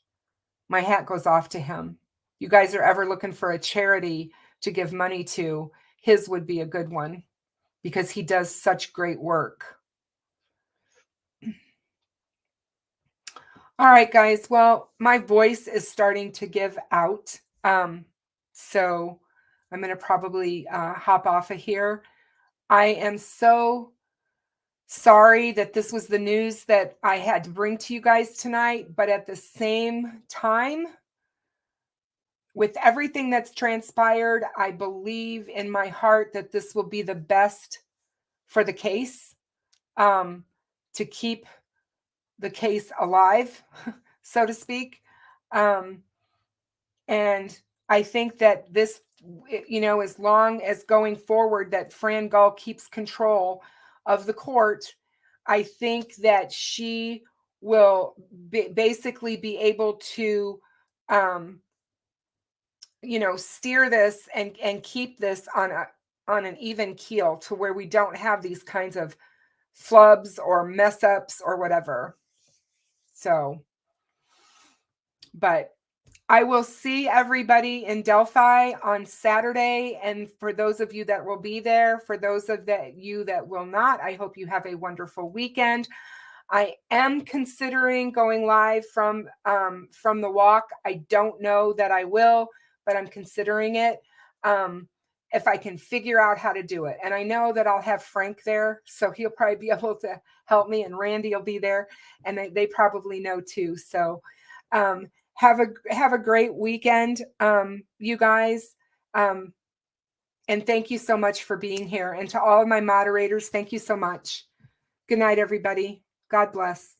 My hat goes off to him. You guys are ever looking for a charity to give money to, his would be a good one because he does such great work. All right, guys. Well, my voice is starting to give out. So I'm going to probably hop off of here. I am so sorry that this was the news that I had to bring to you guys tonight. But at the same time, with everything that's transpired, I believe in my heart that this will be the best for the case, to keep the case alive, so to speak. And I think that this, as long as going forward that Fran Gull keeps control of the court, I think that she will basically be able to, steer this and keep this on an even keel to where we don't have these kinds of flubs or mess ups or whatever. So, but I will see everybody in Delphi on Saturday. And for those of you that will be there, for those of you that will not, I hope you have a wonderful weekend. I am considering going live from the walk. I don't know that I will, but I'm considering it. If I can figure out how to do it. And I know that I'll have Frank there, so he'll probably be able to help me, and Randy will be there, and they probably know too. So have a great weekend, you guys. And thank you so much for being here. And to all of my moderators, thank you so much. Good night, everybody. God bless.